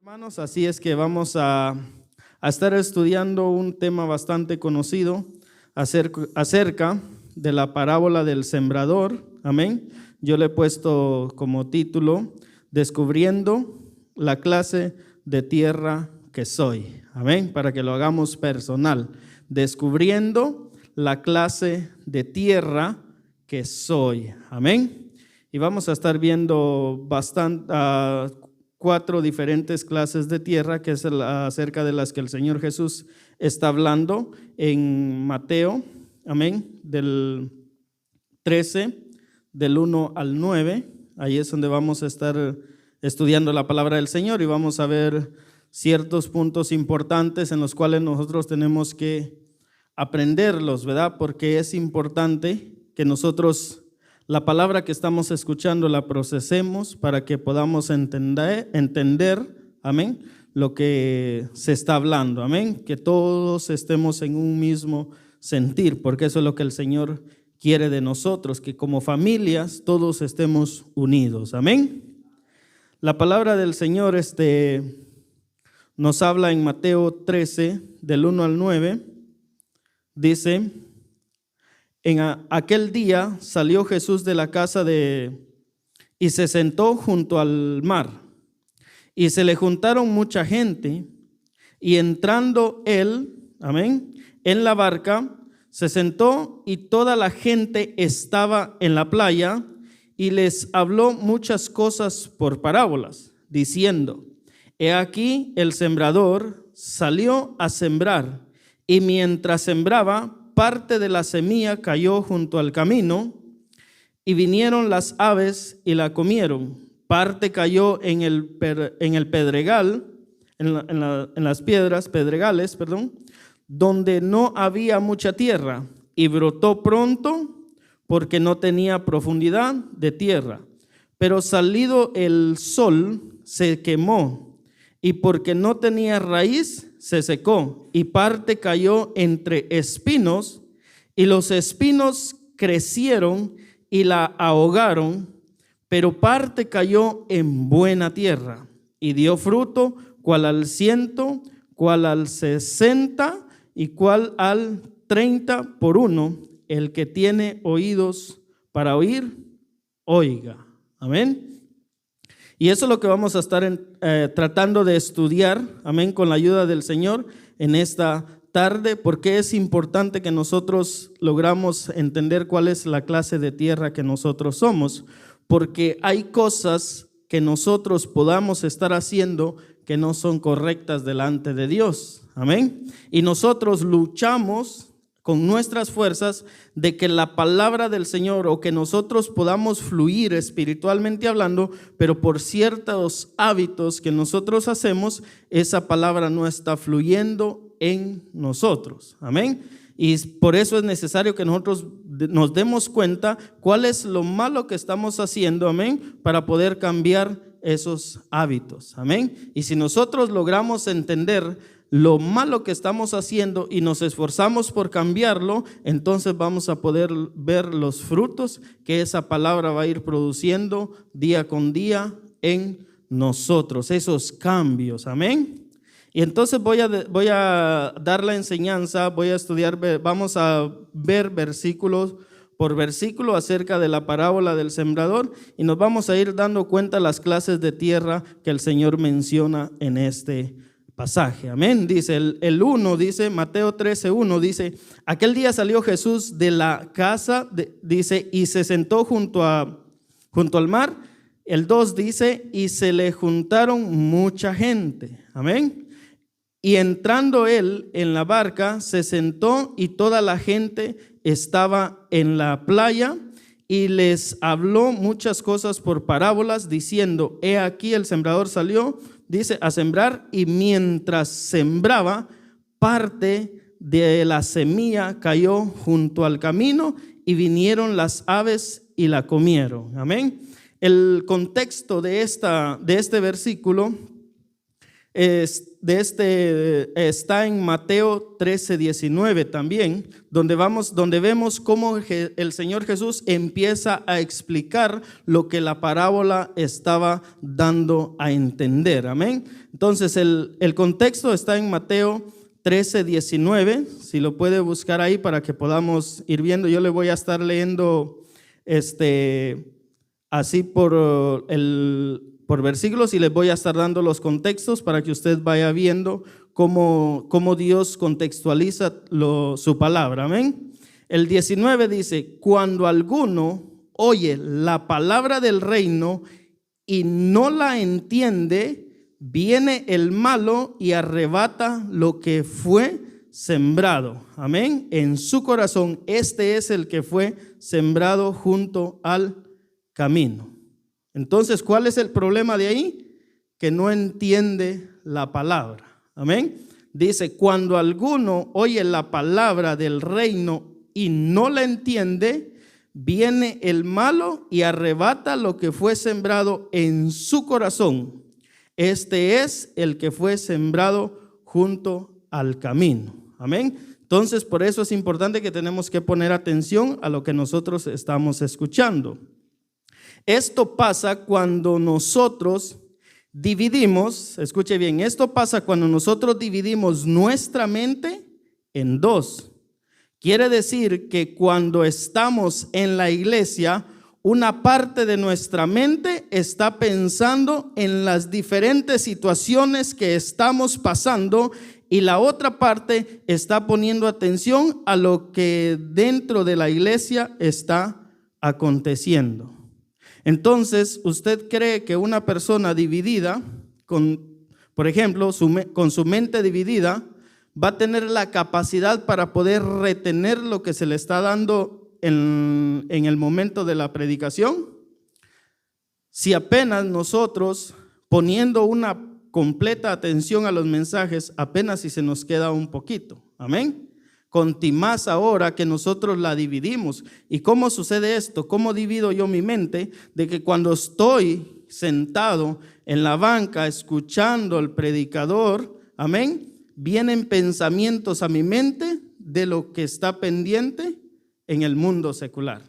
Hermanos, así es que vamos a estar estudiando un tema bastante conocido acerca de la parábola del sembrador. Amén. Yo le he puesto como título, Descubriendo la clase de tierra que soy. Amén. Para que lo hagamos personal. Descubriendo la clase de tierra que soy. Amén. Y vamos a estar viendo bastante 4 diferentes clases de tierra, que es acerca de las que el Señor Jesús está hablando en Mateo, amén, del 13, del 1 al 9. Ahí es donde vamos a estar estudiando la palabra del Señor y vamos a ver ciertos puntos importantes en los cuales nosotros tenemos que aprenderlos, ¿verdad? Porque es importante que nosotros la palabra que estamos escuchando la procesemos para que podamos entender, amén, lo que se está hablando, amén, que todos estemos en un mismo sentir, porque eso es lo que el Señor quiere de nosotros, que como familias todos estemos unidos, amén. La palabra del Señor nos habla en Mateo 13, del 1 al 9, dice: en aquel día salió Jesús de la casa y se sentó junto al mar, y se le juntaron mucha gente, y entrando él, amén, en la barca, se sentó y toda la gente estaba en la playa, y les habló muchas cosas por parábolas, diciendo: he aquí el sembrador salió a sembrar, y mientras sembraba, parte de la semilla cayó junto al camino, y vinieron las aves y la comieron. Parte cayó en el pedregal, en las piedras, pedregales, donde no había mucha tierra, y brotó pronto porque no tenía profundidad de tierra. Pero salido el sol se quemó, y porque no tenía raíz se secó, y parte cayó entre espinos, y los espinos crecieron y la ahogaron. Pero parte cayó en buena tierra, y dio fruto, cual al 100, cual al 60, y cual al 30 por uno. El que tiene oídos para oír, oiga. Amén. Y eso es lo que vamos a estar tratando de estudiar, amén, con la ayuda del Señor en esta tarde, porque es importante que nosotros logramos entender cuál es la clase de tierra que nosotros somos, porque hay cosas que nosotros podamos estar haciendo que no son correctas delante de Dios, amén, y nosotros luchamos con nuestras fuerzas de que la palabra del Señor, o que nosotros podamos fluir espiritualmente hablando, pero por ciertos hábitos que nosotros hacemos, esa palabra no está fluyendo en nosotros, amén. Y por eso es necesario que nosotros nos demos cuenta cuál es lo malo que estamos haciendo, amén, para poder cambiar esos hábitos, amén. Y si nosotros logramos entender lo malo que estamos haciendo y nos esforzamos por cambiarlo, entonces vamos a poder ver los frutos que esa palabra va a ir produciendo día con día en nosotros, esos cambios, amén. Y entonces voy a dar la enseñanza, voy a estudiar, vamos a ver versículos por versículo acerca de la parábola del sembrador, y nos vamos a ir dando cuenta de las clases de tierra que el Señor menciona en este pasaje, amén. Dice el 1, dice Mateo 13, 1, dice: aquel día salió Jesús de la casa, dice, y se sentó junto al mar. El 2 dice: y se le juntaron mucha gente, amén. Y entrando él en la barca, se sentó, y toda la gente estaba en la playa, y les habló muchas cosas por parábolas, diciendo: he aquí el sembrador salió, dice, a sembrar, y mientras sembraba, parte de la semilla cayó junto al camino, y vinieron las aves y la comieron. Amén. El contexto de este versículo está en Mateo 13:19 también, donde vemos cómo el Señor Jesús empieza a explicar lo que la parábola estaba dando a entender. Amén. Entonces el contexto está en Mateo 13:19, si lo puede buscar ahí para que podamos ir viendo. Yo le voy a estar leyendo así por versículos y les voy a estar dando los contextos para que usted vaya viendo cómo Dios contextualiza su palabra. Amén. El 19 dice: cuando alguno oye la palabra del reino y no la entiende, viene el malo y arrebata lo que fue sembrado. Amén. En su corazón. Este es el que fue sembrado junto al camino. Entonces, ¿cuál es el problema de ahí? Que no entiende la palabra. Amén. Dice: cuando alguno oye la palabra del reino y no la entiende, viene el malo y arrebata lo que fue sembrado en su corazón. Este es el que fue sembrado junto al camino. Amén. Entonces, por eso es importante que tenemos que poner atención a lo que nosotros estamos escuchando. Esto pasa cuando nosotros dividimos, escuche bien, esto pasa cuando nosotros dividimos nuestra mente en dos. Quiere decir que cuando estamos en la iglesia, una parte de nuestra mente está pensando en las diferentes situaciones que estamos pasando y la otra parte está poniendo atención a lo que dentro de la iglesia está aconteciendo. Entonces, ¿usted cree que una persona dividida, por ejemplo, con su mente dividida, va a tener la capacidad para poder retener lo que se le está dando en el momento de la predicación? Si apenas nosotros, poniendo una completa atención a los mensajes, apenas si se nos queda un poquito. Amén. Contimás ahora que nosotros la dividimos. ¿Y cómo sucede esto? ¿Cómo divido yo mi mente? De que cuando estoy sentado en la banca escuchando al predicador, amén, vienen pensamientos a mi mente de lo que está pendiente en el mundo secular.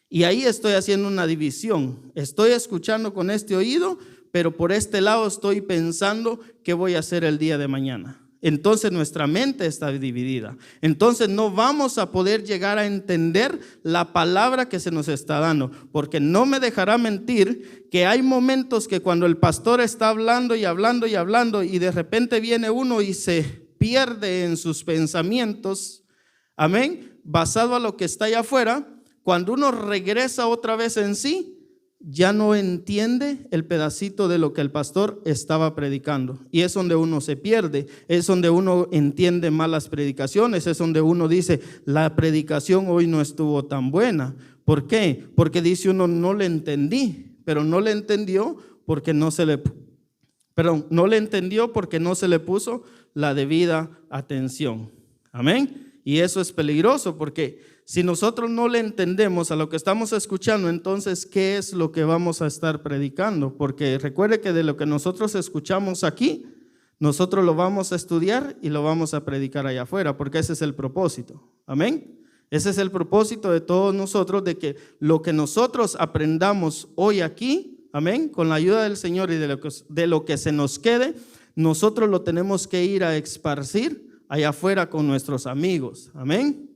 Y ahí estoy haciendo una división. Estoy escuchando con este oído, pero por este lado estoy pensando qué voy a hacer el día de mañana. Entonces nuestra mente está dividida. Entonces no vamos a poder llegar a entender la palabra que se nos está dando, porque no me dejará mentir que hay momentos que cuando el pastor está hablando y hablando y hablando y de repente viene uno y se pierde en sus pensamientos, amén, basado a lo que está allá afuera. Cuando uno regresa otra vez en sí, ya no entiende el pedacito de lo que el pastor estaba predicando, y es donde uno se pierde, es donde uno entiende malas predicaciones, es donde uno dice: la predicación hoy no estuvo tan buena. ¿Por qué? Porque dice uno: no le entendí, pero no le entendió porque no se le puso la debida atención. Amén. Y eso es peligroso, porque si nosotros no le entendemos a lo que estamos escuchando, entonces, ¿qué es lo que vamos a estar predicando? Porque recuerde que de lo que nosotros escuchamos aquí, nosotros lo vamos a estudiar y lo vamos a predicar allá afuera, porque ese es el propósito. Amén. Ese es el propósito de todos nosotros, de que lo que nosotros aprendamos hoy aquí, amén, con la ayuda del Señor y de lo que se nos quede, nosotros lo tenemos que ir a esparcir allá afuera con nuestros amigos. Amén.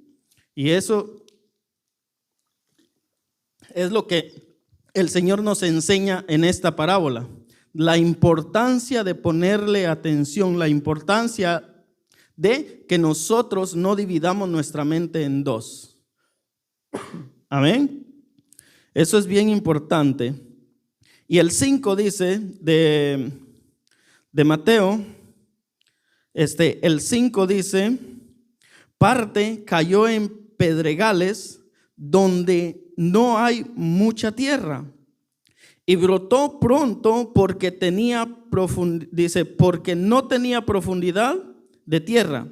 Y eso es lo que el Señor nos enseña en esta parábola. La importancia de ponerle atención, la importancia de que nosotros no dividamos nuestra mente en dos. Amén. Eso es bien importante. Y el 5 dice de Mateo, el 5 dice: parte cayó en pedregales donde no hay mucha tierra, y brotó pronto porque porque no tenía profundidad de tierra.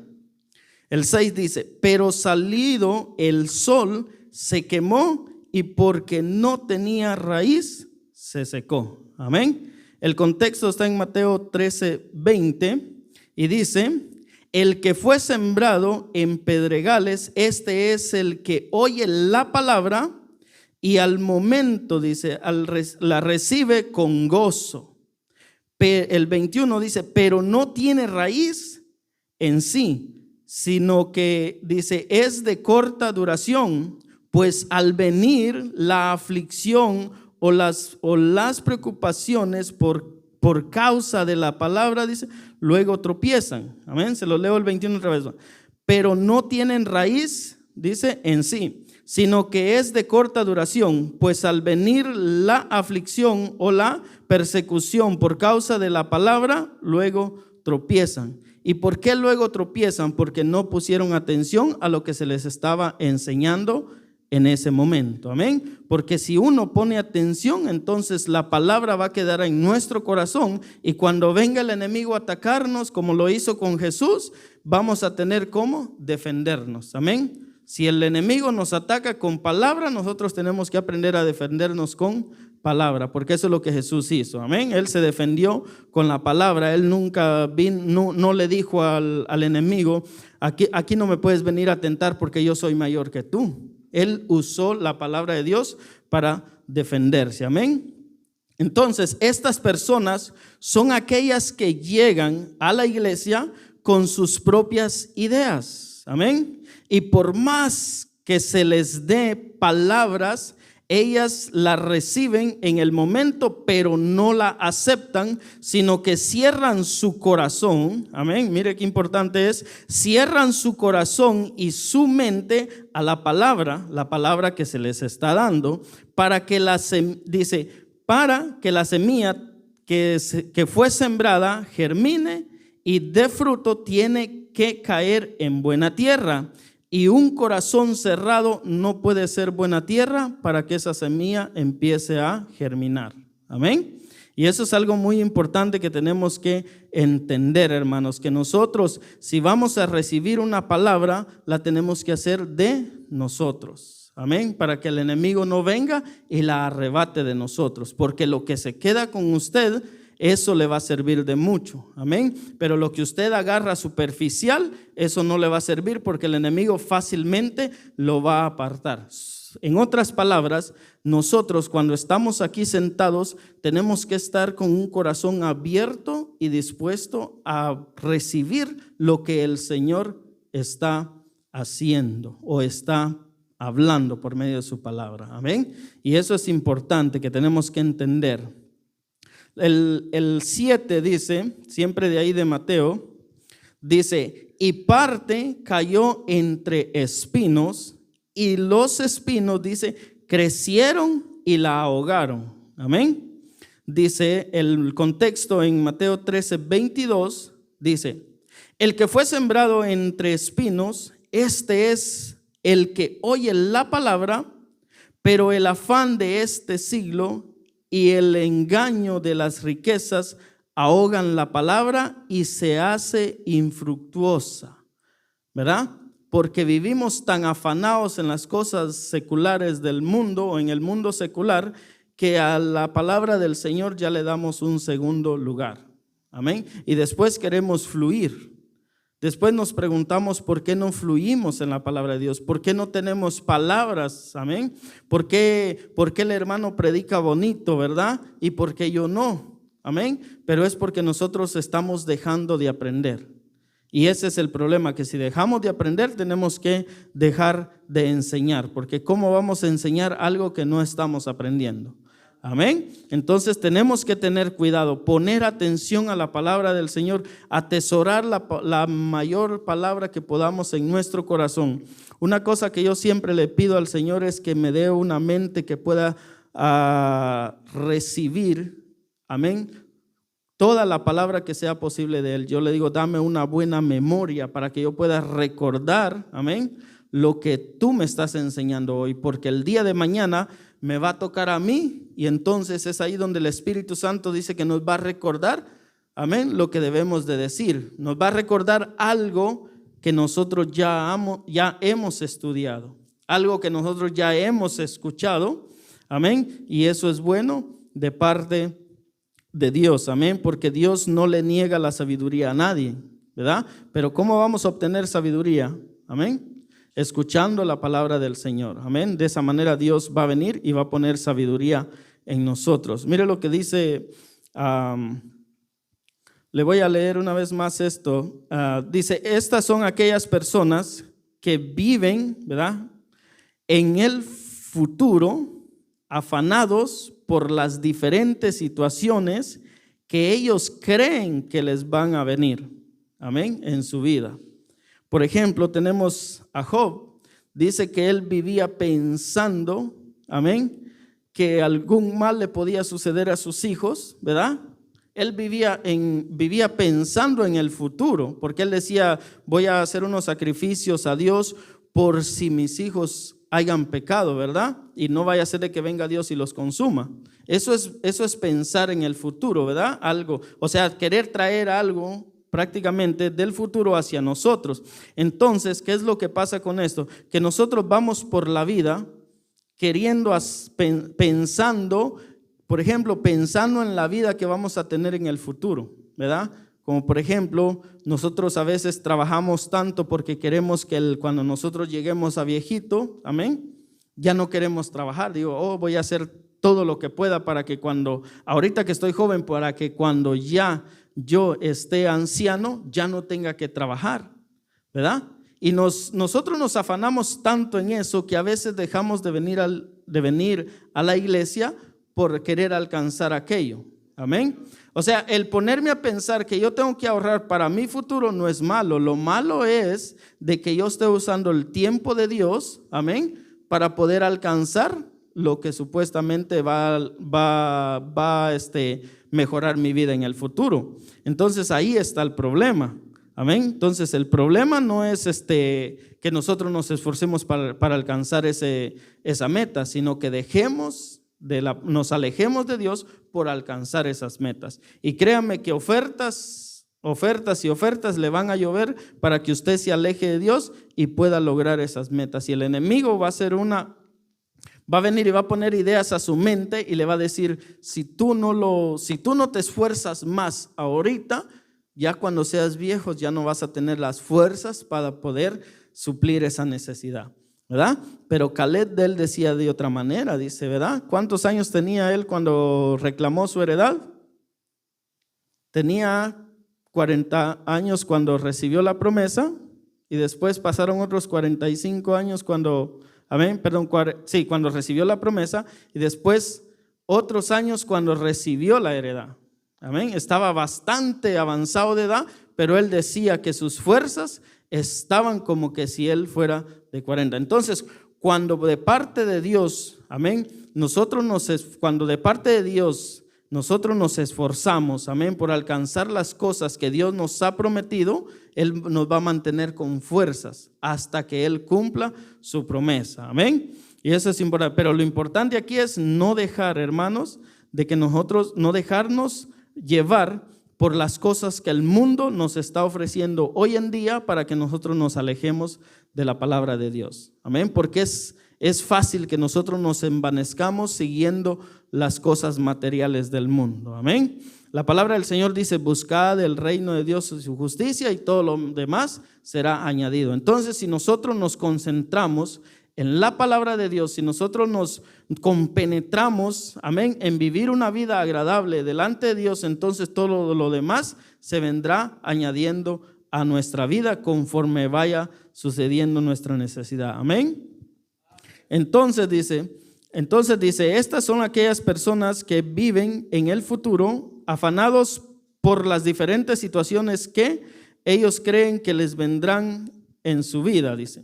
El 6 dice: pero salido el sol se quemó, y porque no tenía raíz se secó. Amén. El contexto está en Mateo 13:20 y dice: el que fue sembrado en pedregales, este es el que oye la palabra y al momento, dice, la recibe con gozo. El 21 dice: pero no tiene raíz en sí, sino que, dice, es de corta duración, pues al venir la aflicción o las preocupaciones por causa de la palabra, dice, luego tropiezan. Amén. Se lo leo el 21 otra vez. Pero no tienen raíz, dice, en sí, sino que es de corta duración, pues al venir la aflicción o la persecución por causa de la palabra, luego tropiezan. ¿Y por qué luego tropiezan? Porque no pusieron atención a lo que se les estaba enseñando en ese momento. Amén. Porque si uno pone atención, entonces la palabra va a quedar en nuestro corazón, y cuando venga el enemigo a atacarnos, como lo hizo con Jesús, vamos a tener cómo defendernos. Amén. Si el enemigo nos ataca con palabra, nosotros tenemos que aprender a defendernos con palabra, porque eso es lo que Jesús hizo. Amén. Él se defendió con la palabra. Él nunca no le dijo al enemigo: aquí no me puedes venir a tentar porque yo soy mayor que tú. Él usó la palabra de Dios para defenderse. Amén. Entonces, estas personas son aquellas que llegan a la iglesia con sus propias ideas. Amén. Y por más que se les dé palabras, ellas la reciben en el momento, pero no la aceptan, sino que cierran su corazón. Amén. Mire qué importante es: cierran su corazón y su mente a la palabra que se les está dando, para que la semilla que fue sembrada germine y dé fruto. Tiene que caer en buena tierra. Y un corazón cerrado no puede ser buena tierra para que esa semilla empiece a germinar. Amén. Y eso es algo muy importante que tenemos que entender, hermanos, que nosotros, si vamos a recibir una palabra, la tenemos que hacer de nosotros. Amén. Para que el enemigo no venga y la arrebate de nosotros, porque lo que se queda con usted, eso le va a servir de mucho. Amén. Pero lo que usted agarra superficial, eso no le va a servir, porque el enemigo fácilmente lo va a apartar. En otras palabras, nosotros cuando estamos aquí sentados tenemos que estar con un corazón abierto y dispuesto a recibir lo que el Señor está haciendo o está hablando por medio de su palabra. Amén. Y eso es importante, que tenemos que entender. El 7 dice, siempre de ahí de Mateo, dice: y parte cayó entre espinos, y los espinos, dice, crecieron y la ahogaron. Amén. Dice el contexto en Mateo 13:22, dice: el que fue sembrado entre espinos, este es el que oye la palabra, pero el afán de este siglo y el engaño de las riquezas ahogan la palabra y se hace infructuosa. ¿Verdad? Porque vivimos tan afanados en las cosas seculares del mundo o en el mundo secular, que a la palabra del Señor ya le damos un segundo lugar. Amén. Y después queremos fluir. Después nos preguntamos por qué no fluimos en la palabra de Dios, por qué no tenemos palabras. Amén. ¿Por qué el hermano predica bonito, verdad? Y por qué yo no. Amén. Pero es porque nosotros estamos dejando de aprender. Y ese es el problema, que si dejamos de aprender, tenemos que dejar de enseñar, porque ¿cómo vamos a enseñar algo que no estamos aprendiendo? Amén. Entonces tenemos que tener cuidado, poner atención a la palabra del Señor, atesorar la mayor palabra que podamos en nuestro corazón. Una cosa que yo siempre le pido al Señor es que me dé una mente que pueda recibir, amén, toda la palabra que sea posible de Él. Yo le digo: dame una buena memoria para que yo pueda recordar, amén, lo que tú me estás enseñando hoy, porque el día de mañana me va a tocar a mí, y entonces es ahí donde el Espíritu Santo dice que nos va a recordar, amén, lo que debemos de decir. Nos va a recordar algo que nosotros ya hemos estudiado, algo que nosotros ya hemos escuchado, amén, y eso es bueno de parte de Dios, amén, porque Dios no le niega la sabiduría a nadie, ¿verdad? Pero ¿cómo vamos a obtener sabiduría? Amén. Escuchando la palabra del Señor, amén. De esa manera Dios va a venir y va a poner sabiduría en nosotros. Mire lo que dice, le voy a leer una vez más esto. Dice, estas son aquellas personas que viven, ¿verdad?, en el futuro, afanados por las diferentes situaciones que ellos creen que les van a venir, amén, en su vida. Por ejemplo, tenemos a Job. Dice que él vivía pensando, amén, que algún mal le podía suceder a sus hijos, ¿verdad? Él vivía pensando en el futuro, porque él decía, voy a hacer unos sacrificios a Dios por si mis hijos hayan pecado, ¿verdad? Y no vaya a ser de que venga Dios y los consuma. Eso es pensar en el futuro, ¿verdad? Algo, o sea, querer traer algo prácticamente del futuro hacia nosotros. Entonces, ¿qué es lo que pasa con esto? Que nosotros vamos por la vida queriendo, pensando, por ejemplo, pensando en la vida que vamos a tener en el futuro, ¿verdad? Como por ejemplo, nosotros a veces trabajamos tanto porque queremos que cuando nosotros lleguemos a viejito, amén, ya no queremos trabajar. Digo, voy a hacer todo lo que pueda para que ahorita que estoy joven, para que cuando ya yo esté anciano, ya no tenga que trabajar, ¿verdad? Y nosotros nos afanamos tanto en eso que a veces dejamos de venir a la iglesia por querer alcanzar aquello, amén. O sea, el ponerme a pensar que yo tengo que ahorrar para mi futuro no es malo. Lo malo es de que yo esté usando el tiempo de Dios, amén, para poder alcanzar lo que supuestamente va a mejorar mi vida en el futuro. Entonces ahí está el problema, amén. Entonces el problema no es que nosotros nos esforcemos para alcanzar esa meta, sino que nos alejemos de Dios por alcanzar esas metas. Y créanme que ofertas y ofertas le van a llover para que usted se aleje de Dios y pueda lograr esas metas. Y el enemigo va a venir y va a poner ideas a su mente y le va a decir, si tú no te esfuerzas más ahorita, ya cuando seas viejo ya no vas a tener las fuerzas para poder suplir esa necesidad, ¿verdad? Pero Caleb de él decía de otra manera, dice, ¿verdad? ¿Cuántos años tenía él cuando reclamó su heredad? Tenía 40 años cuando recibió la promesa y después pasaron otros 45 años cuando recibió la promesa y después otros años cuando recibió la heredad. Amén. Estaba bastante avanzado de edad, pero él decía que sus fuerzas estaban como que si él fuera de 40. Entonces, cuando de parte de Dios, amén, cuando de parte de Dios nosotros nos esforzamos, amén, por alcanzar las cosas que Dios nos ha prometido, Él nos va a mantener con fuerzas hasta que Él cumpla su promesa, amén. Y eso es importante, pero lo importante aquí es no dejar, hermanos, de que nosotros no dejarnos llevar por las cosas que el mundo nos está ofreciendo hoy en día para que nosotros nos alejemos de la palabra de Dios, amén, porque es fácil que nosotros nos envanezcamos siguiendo las cosas materiales del mundo, amén. La palabra del Señor dice, buscad el reino de Dios y su justicia y todo lo demás será añadido. Entonces, si nosotros nos concentramos en la palabra de Dios, si nosotros nos compenetramos, amén, en vivir una vida agradable delante de Dios, entonces todo lo demás se vendrá añadiendo a nuestra vida conforme vaya sucediendo nuestra necesidad, amén. Entonces dice, estas son aquellas personas que viven en el futuro afanados por las diferentes situaciones que ellos creen que les vendrán en su vida, dice.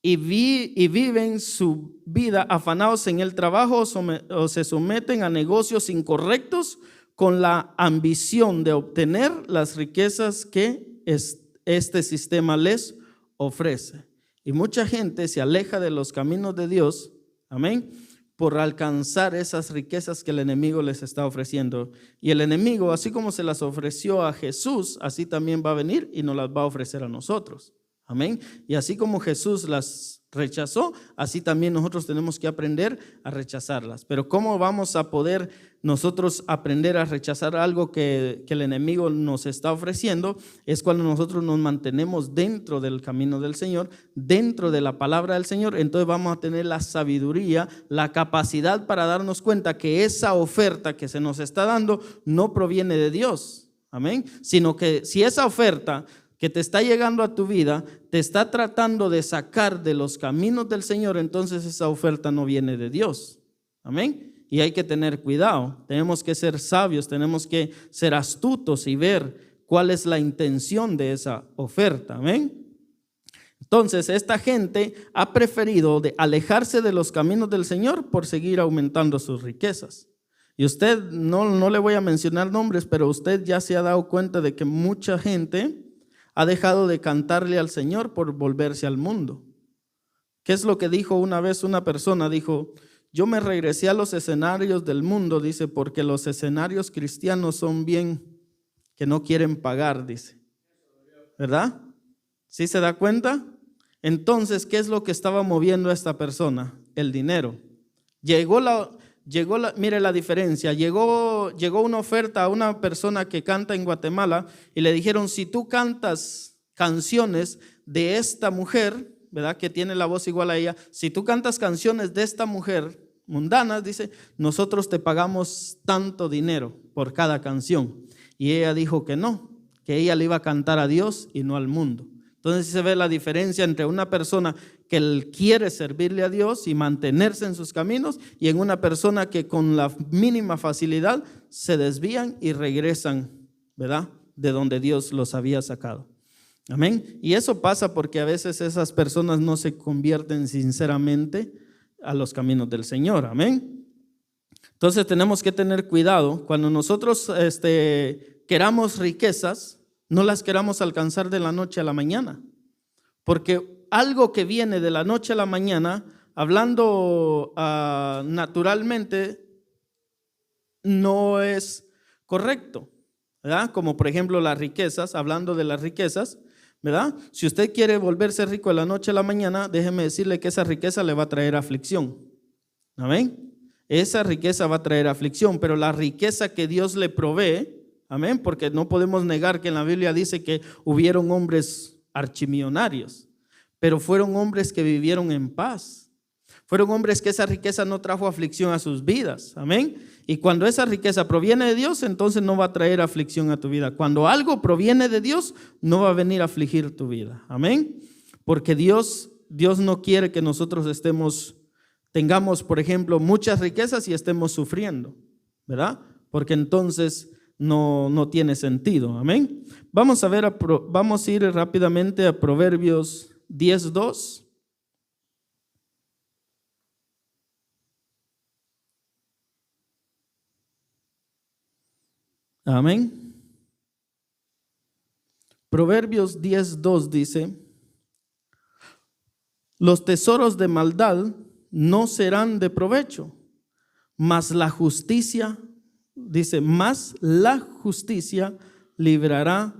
Y viven su vida afanados en el trabajo o se someten a negocios incorrectos con la ambición de obtener las riquezas que este sistema les ofrece. Y mucha gente se aleja de los caminos de Dios, amén, por alcanzar esas riquezas que el enemigo les está ofreciendo. Y el enemigo, así como se las ofreció a Jesús, así también va a venir y nos las va a ofrecer a nosotros. Amén. Y así como Jesús las rechazó, así también nosotros tenemos que aprender a rechazarlas. Pero ¿cómo vamos a poder nosotros aprender a rechazar algo que el enemigo nos está ofreciendo? Es cuando nosotros nos mantenemos dentro del camino del Señor, dentro de la palabra del Señor. Entonces vamos a tener la sabiduría, la capacidad para darnos cuenta que esa oferta que se nos está dando no proviene de Dios. Amén. Sino que si esa oferta que te está llegando a tu vida, te está tratando de sacar de los caminos del Señor, entonces esa oferta no viene de Dios. Amén. Y hay que tener cuidado, tenemos que ser sabios, tenemos que ser astutos y ver cuál es la intención de esa oferta. Amén. Entonces esta gente ha preferido alejarse de los caminos del Señor por seguir aumentando sus riquezas. Y usted, no le voy a mencionar nombres, pero usted ya se ha dado cuenta de que mucha gente ha dejado de cantarle al Señor por volverse al mundo. ¿Qué es lo que dijo una vez una persona? Dijo: yo me regresé a los escenarios del mundo, dice, porque los escenarios cristianos son bien que no quieren pagar, dice. ¿Verdad? ¿Sí se da cuenta? Entonces, ¿qué es lo que estaba moviendo a esta persona? El dinero. Mire la diferencia, llegó una oferta a una persona que canta en Guatemala y le dijeron: si tú cantas canciones de esta mujer, ¿verdad?, que tiene la voz igual a ella, si tú cantas canciones de esta mujer mundanas, dice, nosotros te pagamos tanto dinero por cada canción. Y ella dijo que no, que ella le iba a cantar a Dios y no al mundo. Entonces se ve la diferencia entre una persona que él quiere servirle a Dios y mantenerse en sus caminos, y en una persona que con la mínima facilidad se desvían y regresan, ¿verdad?, de donde Dios los había sacado. Amén. Y eso pasa porque a veces esas personas no se convierten sinceramente a los caminos del Señor. Amén. Entonces tenemos que tener cuidado cuando nosotros queramos riquezas. No las queramos alcanzar de la noche a la mañana, porque algo que viene de la noche a la mañana, hablando naturalmente, no es correcto, ¿verdad? Como por ejemplo las riquezas, hablando de las riquezas, ¿verdad? Si usted quiere volverse rico de la noche a la mañana, déjeme decirle que esa riqueza le va a traer aflicción. Amén. Esa riqueza va a traer aflicción, pero la riqueza que Dios le provee, amén, porque no podemos negar que en la Biblia dice que hubieron hombres archimillonarios, pero fueron hombres que vivieron en paz. Fueron hombres que esa riqueza no trajo aflicción a sus vidas, amén. Y cuando esa riqueza proviene de Dios, entonces no va a traer aflicción a tu vida. Cuando algo proviene de Dios, no va a venir a afligir tu vida, amén. Porque Dios no quiere que nosotros tengamos, por ejemplo, muchas riquezas y estemos sufriendo, ¿verdad? Porque entonces no tiene sentido. Amén. Vamos a ir rápidamente a Proverbios 10:2. Amén. Proverbios 10:2 dice: los tesoros de maldad no serán de provecho, mas la justicia, dice, más la justicia librará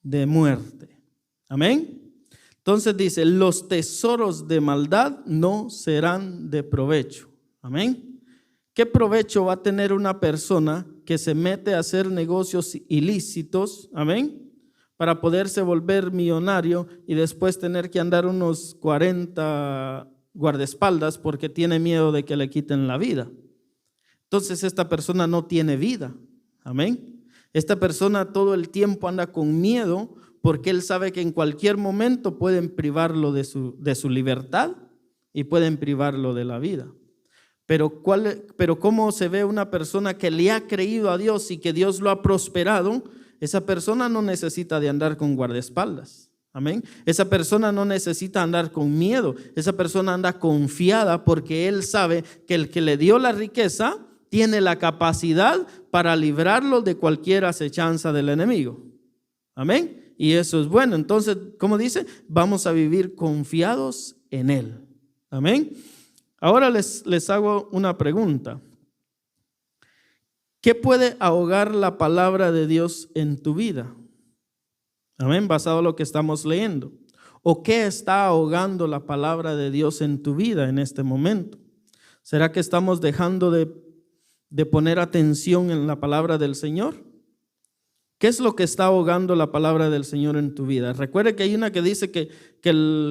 de muerte. Amén. Entonces dice, los tesoros de maldad no serán de provecho. Amén. ¿Qué provecho va a tener una persona que se mete a hacer negocios ilícitos? Amén. Para poderse volver millonario y después tener que andar unos 40 guardaespaldas porque tiene miedo de que le quiten la vida. Entonces esta persona no tiene vida. Amén. Esta persona todo el tiempo anda con miedo porque él sabe que en cualquier momento pueden privarlo de su libertad y pueden privarlo de la vida. Pero ¿cómo se ve una persona que le ha creído a Dios y que Dios lo ha prosperado? Esa persona no necesita de andar con guardaespaldas. Amén. Esa persona no necesita andar con miedo. Esa persona anda confiada porque él sabe que el que le dio la riqueza tiene la capacidad para librarlo de cualquier acechanza del enemigo. Amén. Y eso es bueno. Entonces, ¿cómo dice? Vamos a vivir confiados en él. Amén. Ahora les hago una pregunta. ¿Qué puede ahogar la palabra de Dios en tu vida? Amén, basado en lo que estamos leyendo. ¿O qué está ahogando la palabra de Dios en tu vida en este momento? ¿Será que estamos dejando de poner atención en la palabra del Señor? ¿Qué es lo que está ahogando la palabra del Señor en tu vida? Recuerde que hay una que dice que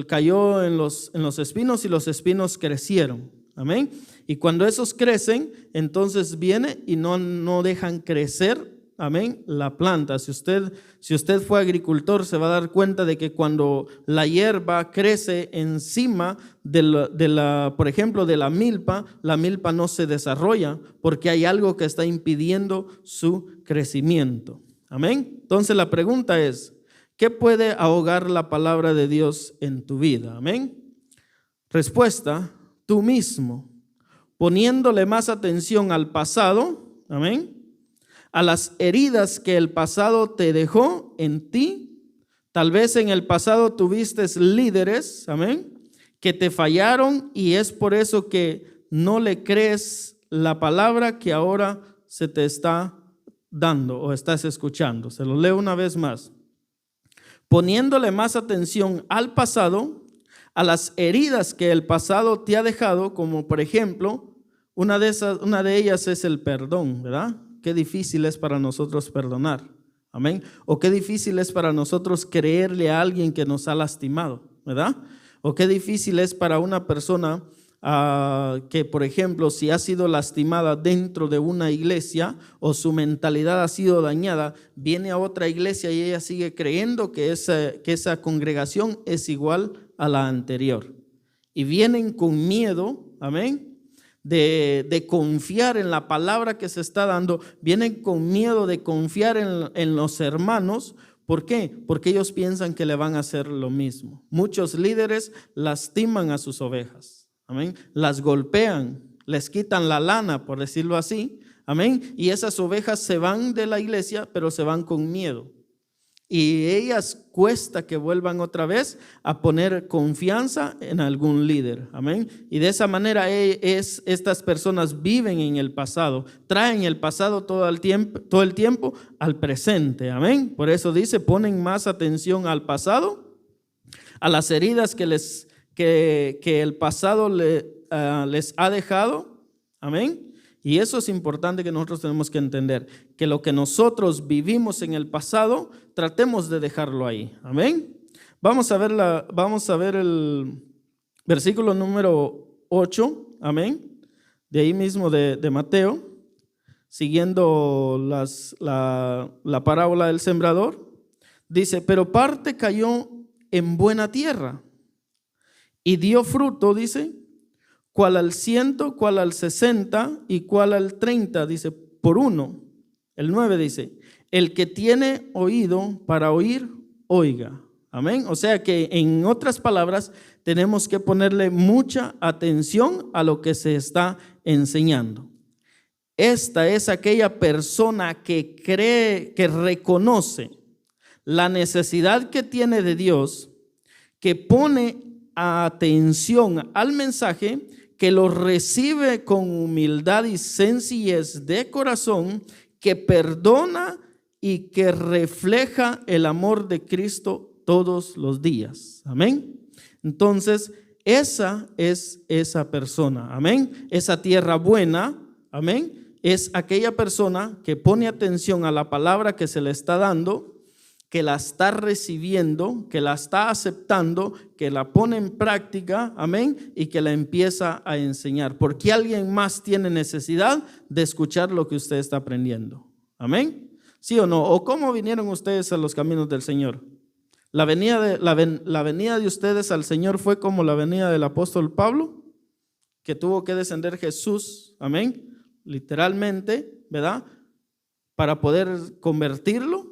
cayó en los espinos y los espinos crecieron. Amén. Y cuando esos crecen, entonces viene y no dejan crecer. Amén, la planta. Si usted fue agricultor, se va a dar cuenta de que cuando la hierba crece encima por ejemplo, de la milpa no se desarrolla porque hay algo que está impidiendo su crecimiento. Amén. Entonces la pregunta es, ¿qué puede ahogar la palabra de Dios en tu vida? Amén. Respuesta, tú mismo, poniéndole más atención al pasado. Amén. A las heridas que el pasado te dejó en ti. Tal vez en el pasado tuviste líderes, amén, que te fallaron y es por eso que no le crees la palabra que ahora se te está dando o estás escuchando. Se lo leo una vez más. Poniéndole más atención al pasado, a las heridas que el pasado te ha dejado, como por ejemplo, una de ellas es el perdón, ¿verdad? Qué difícil es para nosotros perdonar, amén. O qué difícil es para nosotros creerle a alguien que nos ha lastimado, ¿verdad? O qué difícil es para una persona que, por ejemplo, si ha sido lastimada dentro de una iglesia o su mentalidad ha sido dañada, viene a otra iglesia y ella sigue creyendo que esa congregación es igual a la anterior. Y vienen con miedo, amén, de confiar en la palabra que se está dando, vienen con miedo de confiar en los hermanos. ¿Por qué? Porque ellos piensan que le van a hacer lo mismo. Muchos líderes lastiman a sus ovejas, amén, las golpean, les quitan la lana, por decirlo así, amén, y esas ovejas se van de la iglesia, pero se van con miedo. Y ellas cuesta que vuelvan otra vez a poner confianza en algún líder, amén. Y de esa manera estas personas viven en el pasado, traen el pasado todo el tiempo al presente, amén. Por eso dice, ponen más atención al pasado, a las heridas que el pasado les ha dejado, amén. Y eso es importante que nosotros tenemos que entender, que lo que nosotros vivimos en el pasado, tratemos de dejarlo ahí. Amén. Vamos a ver el versículo número 8, amén, de ahí mismo de Mateo, siguiendo la parábola del sembrador. Dice, pero parte cayó en buena tierra y dio fruto, dice, cuál al 100, cuál al 60 y cuál al 30, dice, por uno. El 9 dice, el que tiene oído para oír, oiga. Amén. O sea que en otras palabras, tenemos que ponerle mucha atención a lo que se está enseñando. Esta es aquella persona que cree, que reconoce la necesidad que tiene de Dios, que pone atención al mensaje, que lo recibe con humildad y sencillez de corazón, que perdona y que refleja el amor de Cristo todos los días. Amén. Entonces, esa es esa persona. Amén. Esa tierra buena, amén, es aquella persona que pone atención a la palabra que se le está dando, que la está recibiendo, que la está aceptando, que la pone en práctica, amén, y que la empieza a enseñar. Porque alguien más tiene necesidad de escuchar lo que usted está aprendiendo. Amén. ¿Sí o no? ¿O cómo vinieron ustedes a los caminos del Señor? La venida de ustedes al Señor fue como la venida del apóstol Pablo, que tuvo que descender Jesús, amén, literalmente, ¿verdad?, para poder convertirlo.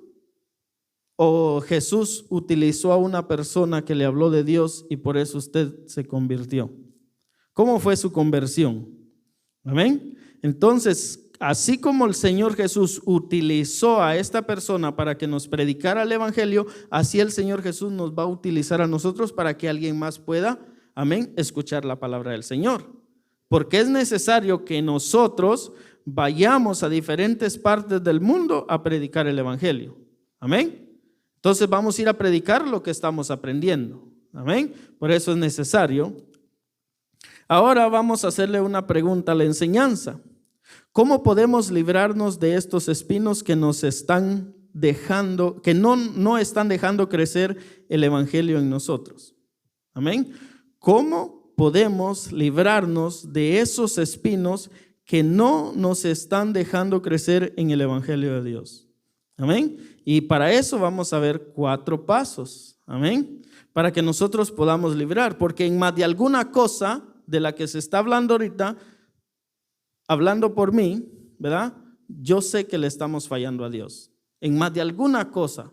¿O Jesús utilizó a una persona que le habló de Dios y por eso usted se convirtió? ¿Cómo fue su conversión? Amén. Entonces, así como el Señor Jesús utilizó a esta persona para que nos predicara el evangelio, así el Señor Jesús nos va a utilizar a nosotros para que alguien más pueda, amén, escuchar la palabra del Señor. Porque es necesario que nosotros vayamos a diferentes partes del mundo a predicar el evangelio. Amén. Entonces vamos a ir a predicar lo que estamos aprendiendo. Amén. Por eso es necesario. Ahora vamos a hacerle una pregunta a la enseñanza. ¿Cómo podemos librarnos de estos espinos que nos están dejando, que no están dejando crecer el evangelio en nosotros? Amén. ¿Cómo podemos librarnos de esos espinos que no nos están dejando crecer en el evangelio de Dios? Amén. Y para eso vamos a ver 4 pasos. Amén. Para que nosotros podamos librar, porque en más de alguna cosa de la que se está hablando ahorita, hablando por mí, ¿verdad? Yo sé que le estamos fallando a Dios. En más de alguna cosa,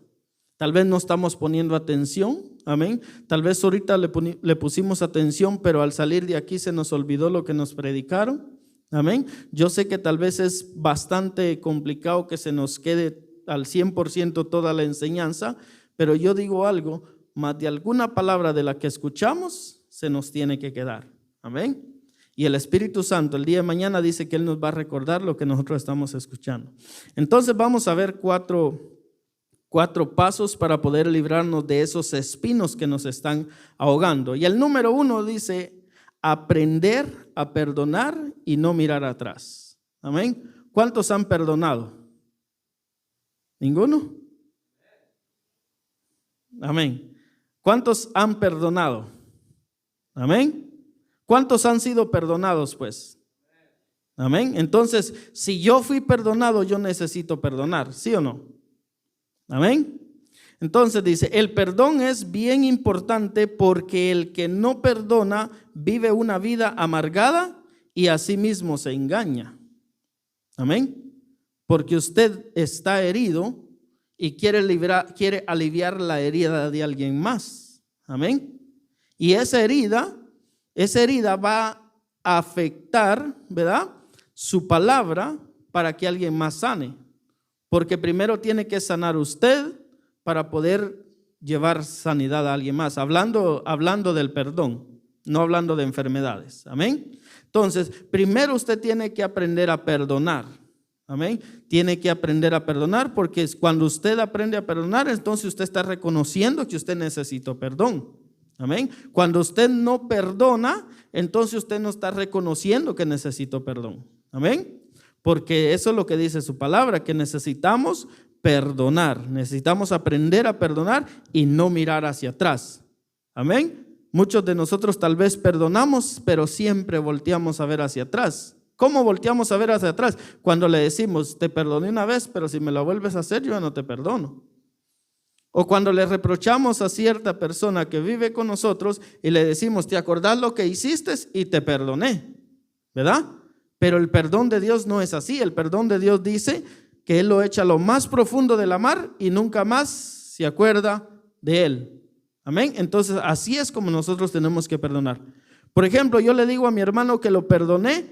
tal vez no estamos poniendo atención, amén. Tal vez ahorita le pusimos atención, pero al salir de aquí se nos olvidó lo que nos predicaron, amén. Yo sé que tal vez es bastante complicado que se nos quede al 100% toda la enseñanza, pero yo digo algo, más de alguna palabra de la que escuchamos se nos tiene que quedar, amén. Y el Espíritu Santo el día de mañana dice que Él nos va a recordar lo que nosotros estamos escuchando. Entonces vamos a ver cuatro pasos para poder librarnos de esos espinos que nos están ahogando. Y el número 1 dice, aprender a perdonar y no mirar atrás. Amén. ¿Cuántos han perdonado? ¿Ninguno? Amén. ¿Cuántos han perdonado? Amén. ¿Cuántos han sido perdonados, pues? Amén. Entonces, si yo fui perdonado, yo necesito perdonar, ¿sí o no? Amén. Entonces dice, el perdón es bien importante porque el que no perdona vive una vida amargada y a sí mismo se engaña. Amén. Porque usted está herido y quiere aliviar la herida de alguien más. Amén. Y esa herida va a afectar, ¿verdad?, su palabra para que alguien más sane. Porque primero tiene que sanar usted para poder llevar sanidad a alguien más. Hablando del perdón, no hablando de enfermedades. Amén. Entonces, primero usted tiene que aprender a perdonar. Amén. Tiene que aprender a perdonar porque cuando usted aprende a perdonar, entonces usted está reconociendo que usted necesita perdón. Amén. Cuando usted no perdona, entonces usted no está reconociendo que necesita perdón. Amén. Porque eso es lo que dice su palabra, que necesitamos perdonar. Necesitamos aprender a perdonar y no mirar hacia atrás. Amén. Muchos de nosotros tal vez perdonamos, pero siempre volteamos a ver hacia atrás. ¿Cómo volteamos a ver hacia atrás? Cuando le decimos, te perdoné una vez, pero si me la vuelves a hacer, yo ya no te perdono. O cuando le reprochamos a cierta persona que vive con nosotros y le decimos, ¿te acordás lo que hiciste? Y te perdoné, ¿verdad? Pero el perdón de Dios no es así. El perdón de Dios dice que Él lo echa a lo más profundo de la mar y nunca más se acuerda de Él. Amén. Entonces así es como nosotros tenemos que perdonar. Por ejemplo, yo le digo a mi hermano que lo perdoné,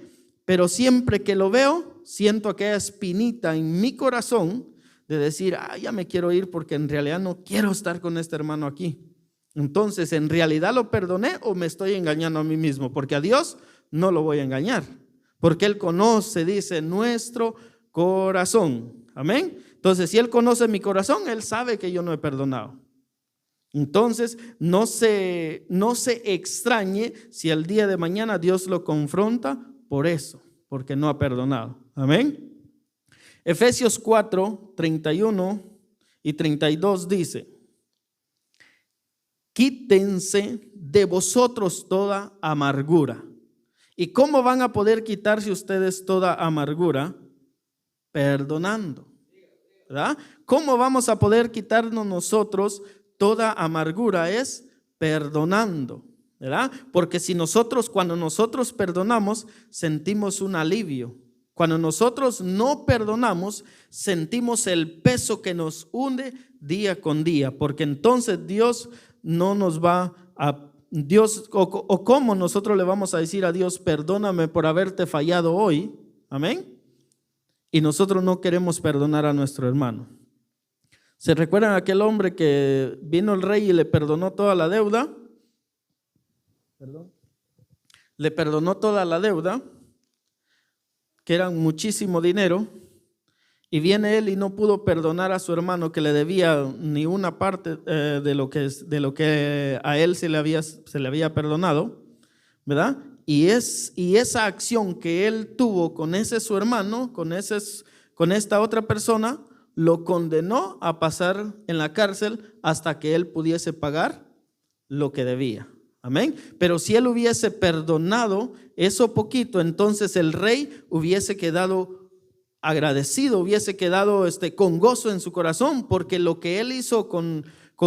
pero siempre que lo veo, siento aquella espinita en mi corazón de decir, ya me quiero ir porque en realidad no quiero estar con este hermano aquí. Entonces, ¿en realidad lo perdoné o me estoy engañando a mí mismo? Porque a Dios no lo voy a engañar, porque Él conoce, dice, nuestro corazón. Amén. Entonces, si Él conoce mi corazón, Él sabe que yo no he perdonado. Entonces, no se extrañe si el día de mañana Dios lo confronta por eso, porque no ha perdonado. Amén. Efesios 4, 31 y 32 dice, quítense de vosotros toda amargura. ¿Y cómo van a poder quitarse ustedes toda amargura? Perdonando, ¿verdad? ¿Cómo vamos a poder quitarnos nosotros toda amargura? Es perdonando, ¿verdad? Porque cuando nosotros perdonamos, sentimos un alivio. Cuando nosotros no perdonamos, sentimos el peso que nos hunde día con día, porque entonces Dios no nos va a, o cómo nosotros le vamos a decir a Dios, perdóname por haberte fallado hoy, amén, y nosotros no queremos perdonar a nuestro hermano. ¿Se recuerdan aquel hombre que vino el rey y le perdonó toda la deuda? Le perdonó toda la deuda, que eran muchísimo dinero, y viene él y no pudo perdonar a su hermano que le debía ni una parte de lo que a él se le había perdonado, ¿verdad? Y esa acción que él tuvo con ese su hermano, con esta otra persona, lo condenó a pasar en la cárcel hasta que él pudiese pagar lo que debía. Amén. Pero si él hubiese perdonado eso poquito, entonces el rey hubiese quedado agradecido, hubiese quedado con gozo en su corazón, porque lo que él hizo con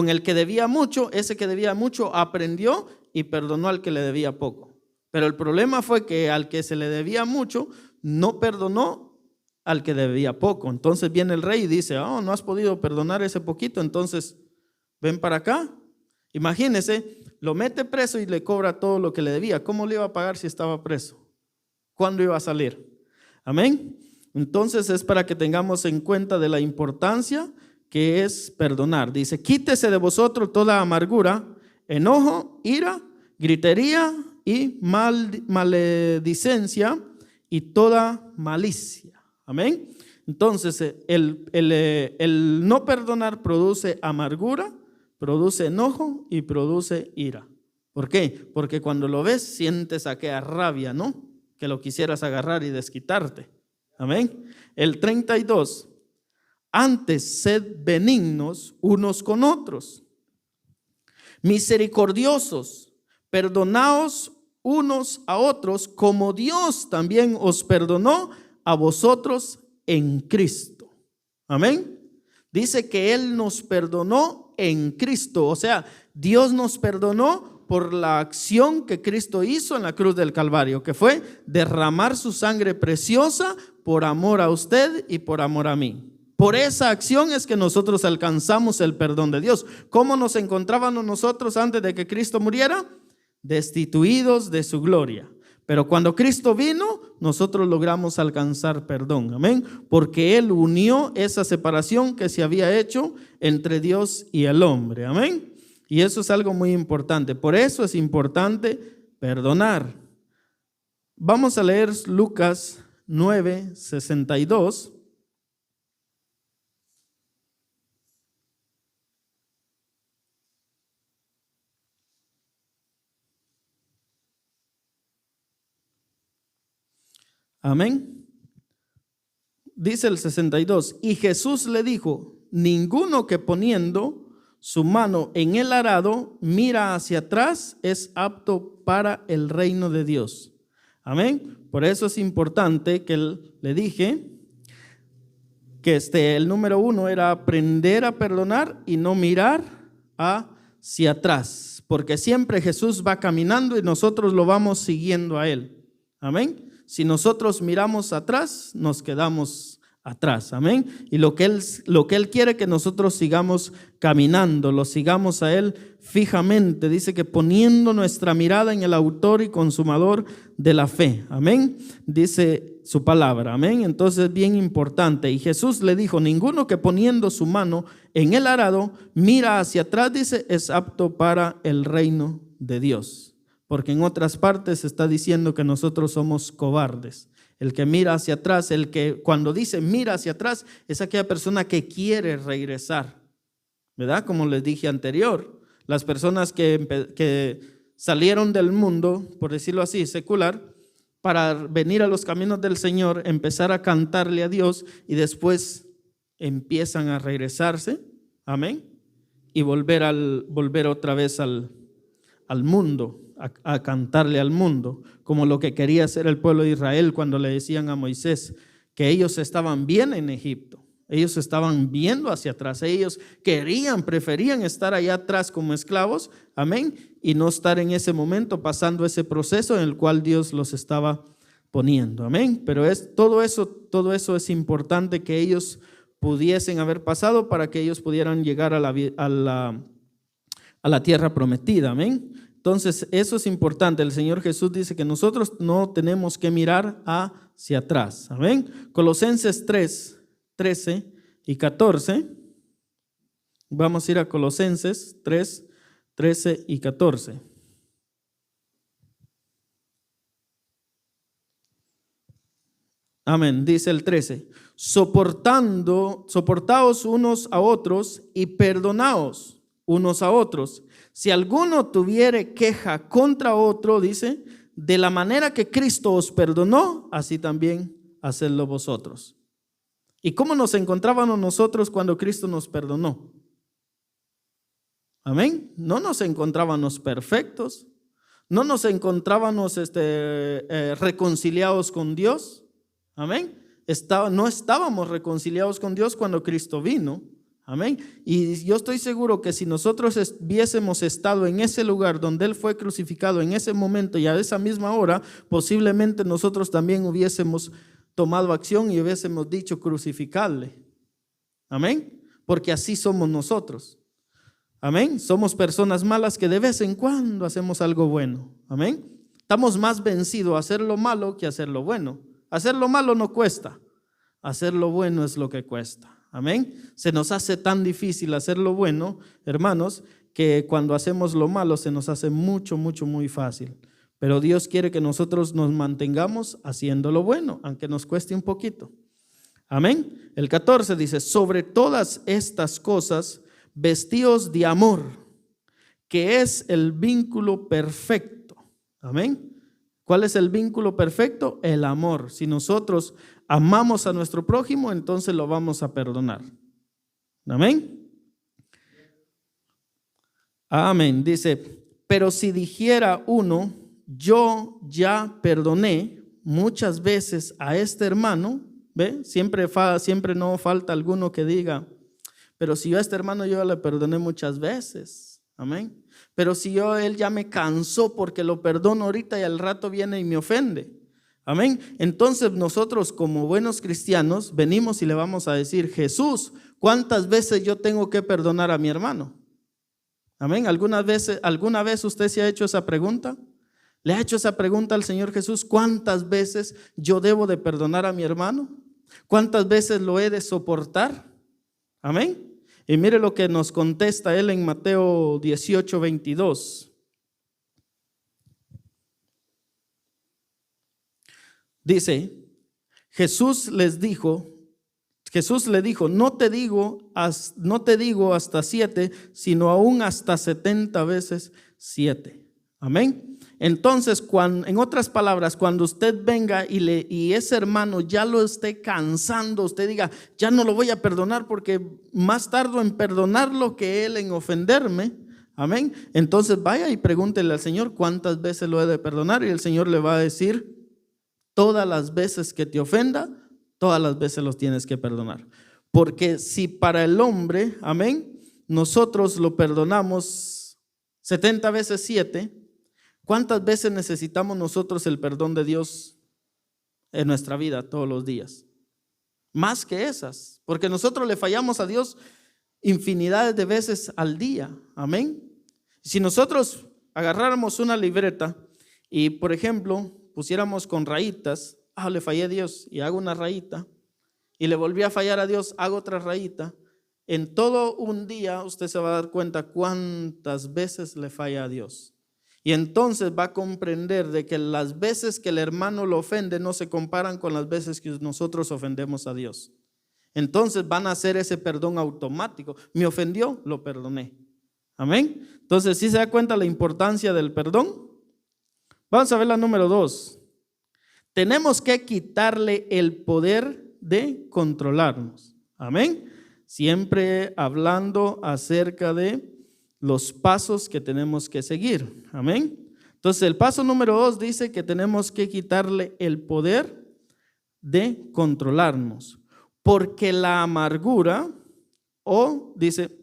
el que debía mucho, ese que debía mucho aprendió y perdonó al que le debía poco. Pero el problema fue que al que se le debía mucho no perdonó al que debía poco. Entonces viene el rey y dice: oh, no has podido perdonar ese poquito, entonces ven para acá. Imagínese, lo mete preso y le cobra todo lo que le debía. ¿Cómo le iba a pagar si estaba preso? ¿Cuándo iba a salir? Amén. Entonces es para que tengamos en cuenta de la importancia que es perdonar. Dice: quítese de vosotros toda amargura, enojo, ira, gritería y maledicencia y toda malicia. Amén. Entonces el no perdonar produce amargura, produce enojo y produce ira. ¿Por qué? Porque cuando lo ves sientes aquella rabia, ¿no? Que lo quisieras agarrar y desquitarte. Amén. El 32. Antes sed benignos unos con otros, misericordiosos, perdonaos unos a otros, como Dios también os perdonó a vosotros en Cristo. Amén. Dice que Él nos perdonó en Cristo. O sea, Dios nos perdonó por la acción que Cristo hizo en la cruz del Calvario, que fue derramar su sangre preciosa por amor a usted y por amor a mí. Por esa acción es que nosotros alcanzamos el perdón de Dios. ¿Cómo nos encontrábamos nosotros antes de que Cristo muriera? Destituidos de su gloria. Pero cuando Cristo vino, nosotros logramos alcanzar perdón. Amén. Porque Él unió esa separación que se había hecho entre Dios y el hombre. Amén. Y eso es algo muy importante. Por eso es importante perdonar. Vamos a leer Lucas 9:62. Amén. Dice el 62: y Jesús le dijo: ninguno que poniendo su mano en el arado mira hacia atrás es apto para el reino de Dios. Amén. Por eso es importante que le dije que el número 1 era aprender a perdonar y no mirar hacia atrás, porque siempre Jesús va caminando y nosotros lo vamos siguiendo a Él. Amén. Si nosotros miramos atrás, nos quedamos atrás. Amén. Y lo que Él quiere que nosotros sigamos caminando, lo sigamos a Él fijamente. Dice que poniendo nuestra mirada en el autor y consumador de la fe. Amén. Dice su palabra. Amén. Entonces es bien importante. Y Jesús le dijo: ninguno que poniendo su mano en el arado mira hacia atrás, dice, es apto para el reino de Dios. Porque en otras partes está diciendo que nosotros somos cobardes. El que mira hacia atrás, el que cuando dice mira hacia atrás, es aquella persona que quiere regresar, ¿verdad? Como les dije anterior, las personas que salieron del mundo, por decirlo así, secular, para venir a los caminos del Señor, empezar a cantarle a Dios y después empiezan a regresarse, amén, y volver otra vez al mundo. A cantarle al mundo, como lo que quería hacer el pueblo de Israel cuando le decían a Moisés que ellos estaban bien en Egipto, ellos estaban viendo hacia atrás, ellos preferían estar allá atrás como esclavos, amén, y no estar en ese momento pasando ese proceso en el cual Dios los estaba poniendo, amén. Pero todo eso es importante que ellos pudiesen haber pasado para que ellos pudieran llegar a la tierra prometida, amén. Entonces, eso es importante. El Señor Jesús dice que nosotros no tenemos que mirar hacia atrás. Amén. Colosenses 3:13 y 14. Vamos a ir a Colosenses 3:13 y 14. Amén. Dice el 13. Soportaos unos a otros y perdonaos unos a otros. Si alguno tuviere queja contra otro, dice, de la manera que Cristo os perdonó, así también hacedlo vosotros. ¿Y cómo nos encontrábamos nosotros cuando Cristo nos perdonó? Amén. No nos encontrábamos perfectos, no nos encontrábamos reconciliados con Dios. Amén. No estábamos reconciliados con Dios cuando Cristo vino. Amén. Y yo estoy seguro que si nosotros hubiésemos estado en ese lugar donde Él fue crucificado en ese momento y a esa misma hora, posiblemente nosotros también hubiésemos tomado acción y hubiésemos dicho crucificarle. Amén. Porque así somos nosotros. Amén. Somos personas malas que de vez en cuando hacemos algo bueno. Amén. Estamos más vencidos a hacer lo malo que a hacer lo bueno. Hacer lo malo no cuesta. Hacer lo bueno es lo que cuesta. Amén. Se nos hace tan difícil hacer lo bueno, hermanos, que cuando hacemos lo malo se nos hace muy fácil. Pero Dios quiere que nosotros nos mantengamos haciendo lo bueno, aunque nos cueste un poquito. Amén. El 14 dice, sobre todas estas cosas, vestíos de amor, que es el vínculo perfecto. Amén. ¿Cuál es el vínculo perfecto? El amor. Si nosotros amamos a nuestro prójimo, entonces lo vamos a perdonar. Amén. Amén. Dice, pero si dijera uno, yo ya perdoné muchas veces a este hermano, ¿ve? Siempre no falta alguno que diga, pero si yo a este hermano yo le perdoné muchas veces. Amén. Pero si él ya me cansó porque lo perdono ahorita y al rato viene y me ofende. Amén. Entonces nosotros como buenos cristianos venimos y le vamos a decir, Jesús, ¿cuántas veces yo tengo que perdonar a mi hermano? Amén. ¿Alguna vez usted se ha hecho esa pregunta? ¿Le ha hecho esa pregunta al Señor Jesús? ¿Cuántas veces yo debo de perdonar a mi hermano? ¿Cuántas veces lo he de soportar? Amén. Y mire lo que nos contesta él en Mateo 18:22. Dice, Jesús le dijo, no te digo hasta 7, sino aún hasta 70 veces 7. Amén. Entonces, en otras palabras, cuando usted venga y ese hermano ya lo esté cansando, usted diga, ya no lo voy a perdonar porque más tardo en perdonarlo que él en ofenderme. Amén. Entonces vaya y pregúntele al Señor cuántas veces lo he de perdonar y el Señor le va a decir, todas las veces que te ofenda, todas las veces los tienes que perdonar. Porque si para el hombre, amén, nosotros lo perdonamos 70 veces 7, ¿cuántas veces necesitamos nosotros el perdón de Dios en nuestra vida todos los días? Más que esas, porque nosotros le fallamos a Dios infinidades de veces al día. Amén. Si nosotros agarráramos una libreta y, por ejemplo, pusiéramos con rayitas, le fallé a Dios y hago una rayita, y le volví a fallar a Dios, hago otra rayita, en todo un día usted se va a dar cuenta cuántas veces le falla a Dios. Y entonces va a comprender de que las veces que el hermano lo ofende no se comparan con las veces que nosotros ofendemos a Dios. Entonces van a hacer ese perdón automático. Me ofendió, lo perdoné. Amén. Entonces, ¿sí se da cuenta la importancia del perdón? Vamos a ver la número 2. Tenemos que quitarle el poder de controlarnos. Amén. Siempre hablando acerca de los pasos que tenemos que seguir. Amén. Entonces el paso número 2 dice que tenemos que quitarle el poder de controlarnos, porque la amargura dice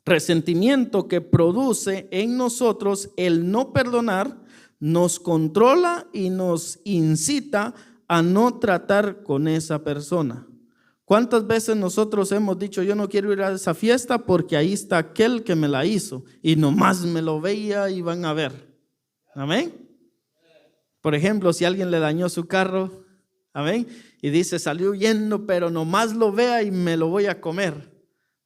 resentimiento que produce en nosotros el no perdonar nos controla y nos incita a no tratar con esa persona. ¿Cuántas veces nosotros hemos dicho, yo no quiero ir a esa fiesta porque ahí está aquel que me la hizo y nomás me lo veía y van a ver? Amén. Por ejemplo, si alguien le dañó su carro, amén, y dice, salió huyendo, pero nomás lo vea y me lo voy a comer.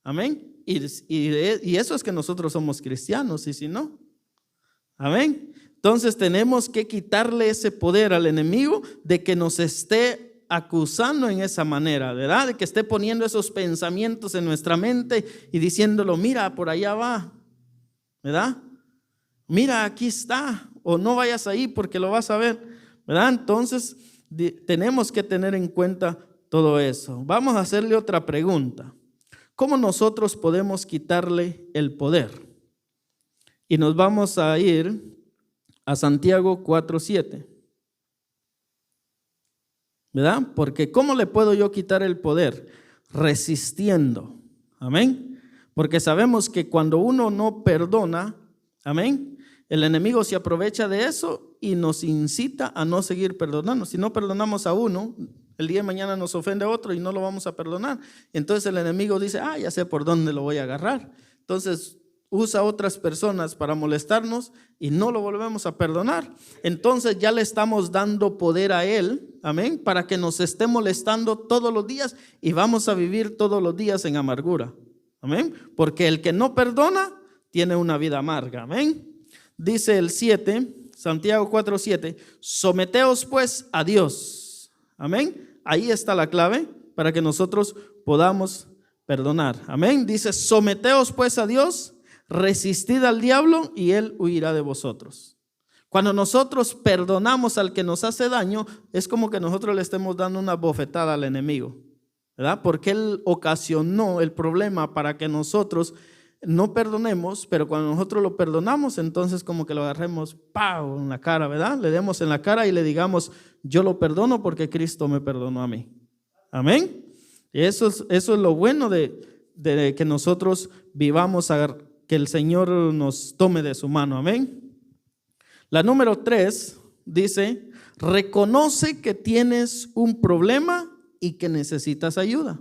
Amén. Y eso es que nosotros somos cristianos, y si no, amén. Entonces tenemos que quitarle ese poder al enemigo de que nos esté acusando en esa manera, ¿verdad? De que esté poniendo esos pensamientos en nuestra mente y diciéndolo, mira, por allá va, ¿verdad? Mira, aquí está, o no vayas ahí porque lo vas a ver, ¿verdad? Entonces, tenemos que tener en cuenta todo eso. Vamos a hacerle otra pregunta. ¿Cómo nosotros podemos quitarle el poder? Y nos vamos a ir a Santiago 4:7. ¿Verdad? Porque ¿cómo le puedo yo quitar el poder? Resistiendo. Amén. Porque sabemos que cuando uno no perdona, amén, el enemigo se aprovecha de eso y nos incita a no seguir perdonando. Si no perdonamos a uno, el día de mañana nos ofende a otro y no lo vamos a perdonar. Entonces el enemigo dice, ya sé por dónde lo voy a agarrar. Entonces usa a otras personas para molestarnos y no lo volvemos a perdonar. Entonces ya le estamos dando poder a él, amén, para que nos esté molestando todos los días y vamos a vivir todos los días en amargura, amén, porque el que no perdona tiene una vida amarga, amén. Dice el 7, Santiago 4:7, someteos pues a Dios, amén. Ahí está la clave para que nosotros podamos perdonar, amén. Dice, someteos pues a Dios, resistid al diablo y él huirá de vosotros. Cuando nosotros perdonamos al que nos hace daño, es como que nosotros le estemos dando una bofetada al enemigo, ¿verdad? Porque él ocasionó el problema para que nosotros no perdonemos, pero cuando nosotros lo perdonamos, entonces como que lo agarremos ¡pau! En la cara, ¿verdad? Le demos en la cara y le digamos, yo lo perdono porque Cristo me perdonó a mí. Amén. Y eso es lo bueno de que nosotros vivamos, que el Señor nos tome de su mano. Amén. La número 3 dice, reconoce que tienes un problema y que necesitas ayuda.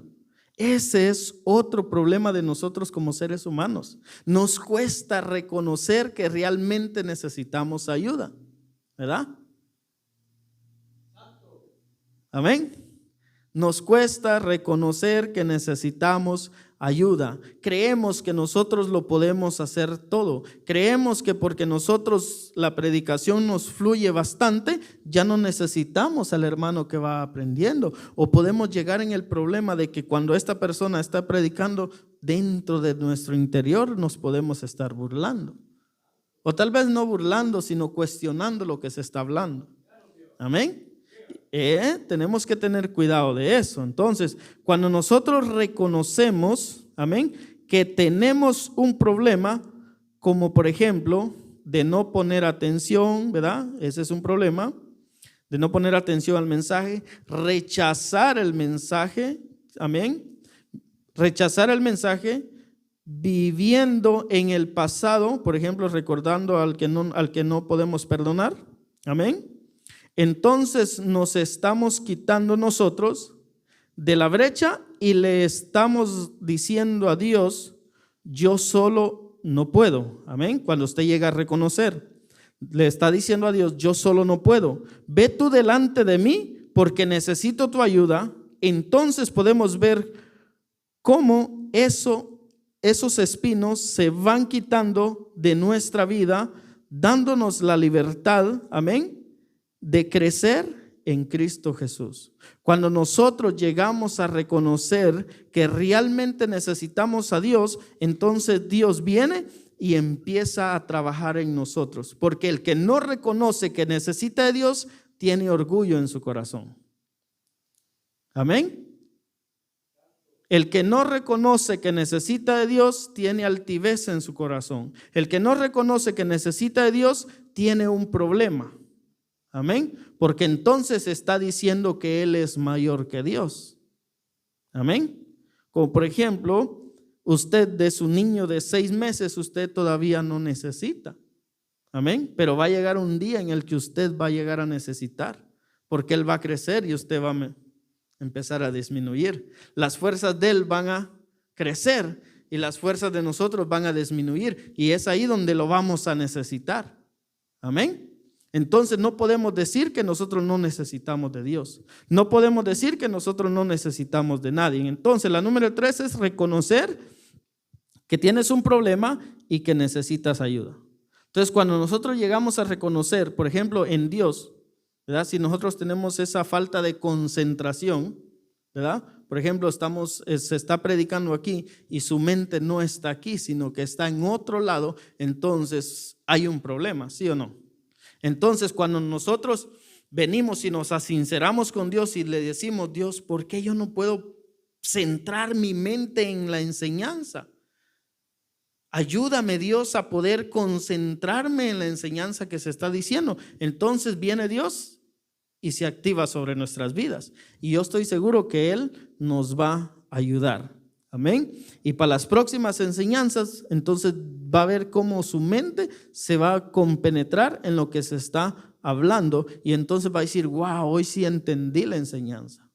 Ese es otro problema de nosotros como seres humanos. Nos cuesta reconocer que realmente necesitamos ayuda, ¿verdad? Amén. Nos cuesta reconocer que necesitamos ayuda. Creemos que nosotros lo podemos hacer todo. Creemos que porque nosotros la predicación nos fluye bastante, ya no necesitamos al hermano que va aprendiendo. O podemos llegar en el problema de que cuando esta persona está predicando, dentro de nuestro interior nos podemos estar burlando. O tal vez no burlando, sino cuestionando lo que se está hablando. Amén. Tenemos que tener cuidado de eso. Entonces, cuando nosotros reconocemos, amén, que tenemos un problema, como por ejemplo, de no poner atención, ¿verdad? Ese es un problema, de no poner atención al mensaje, rechazar el mensaje, amén, rechazar el mensaje, viviendo en el pasado, por ejemplo, recordando al que no podemos perdonar, amén. Entonces nos estamos quitando nosotros de la brecha y le estamos diciendo a Dios, yo solo no puedo. Amén. Cuando usted llega a reconocer, le está diciendo a Dios, yo solo no puedo. Ve tú delante de mí porque necesito tu ayuda. Entonces podemos ver cómo esos espinos se van quitando de nuestra vida, dándonos la libertad, amén, de crecer en Cristo Jesús. Cuando nosotros llegamos a reconocer que realmente necesitamos a Dios, entonces Dios viene y empieza a trabajar en nosotros. Porque el que no reconoce que necesita de Dios, tiene orgullo en su corazón. Amén. El que no reconoce que necesita de Dios, tiene altivez en su corazón. El que no reconoce que necesita de Dios, tiene un problema. Amén. Porque entonces está diciendo que Él es mayor que Dios. Amén. Como por ejemplo, usted de su niño de 6 meses, usted todavía no necesita. Amén. Pero va a llegar un día en el que usted va a llegar a necesitar. Porque Él va a crecer y usted va a empezar a disminuir. Las fuerzas de Él van a crecer y las fuerzas de nosotros van a disminuir. Y es ahí donde lo vamos a necesitar. Amén. Entonces no podemos decir que nosotros no necesitamos de Dios. No podemos decir que nosotros no necesitamos de nadie. Entonces la número 3 es reconocer que tienes un problema y que necesitas ayuda. Entonces cuando nosotros llegamos a reconocer, por ejemplo, en Dios, ¿verdad? Si nosotros tenemos esa falta de concentración, ¿verdad? Por ejemplo, se está predicando aquí y su mente no está aquí, sino que está en otro lado, entonces hay un problema, ¿sí o no? Entonces, cuando nosotros venimos y nos sinceramos con Dios y le decimos, Dios, ¿por qué yo no puedo centrar mi mente en la enseñanza? Ayúdame, Dios, a poder concentrarme en la enseñanza que se está diciendo. Entonces viene Dios y se activa sobre nuestras vidas. Y yo estoy seguro que Él nos va a ayudar. Amén. Y para las próximas enseñanzas, entonces va a ver cómo su mente se va a compenetrar en lo que se está hablando. Y entonces va a decir, wow, hoy sí entendí la enseñanza.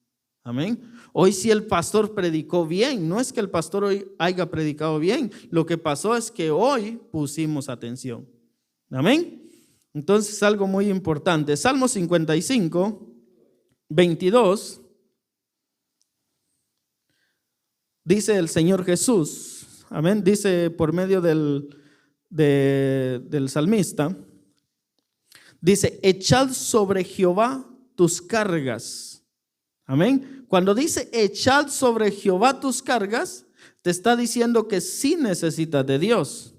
Amén. Hoy sí el pastor predicó bien. No es que el pastor hoy haya predicado bien. Lo que pasó es que hoy pusimos atención. Amén. Entonces es algo muy importante. Salmo 55, 22. Dice el Señor Jesús. Amén. Dice por medio del salmista. Dice, echad sobre Jehová tus cargas. Amén. Cuando dice echad sobre Jehová tus cargas, te está diciendo que sí necesitas de Dios.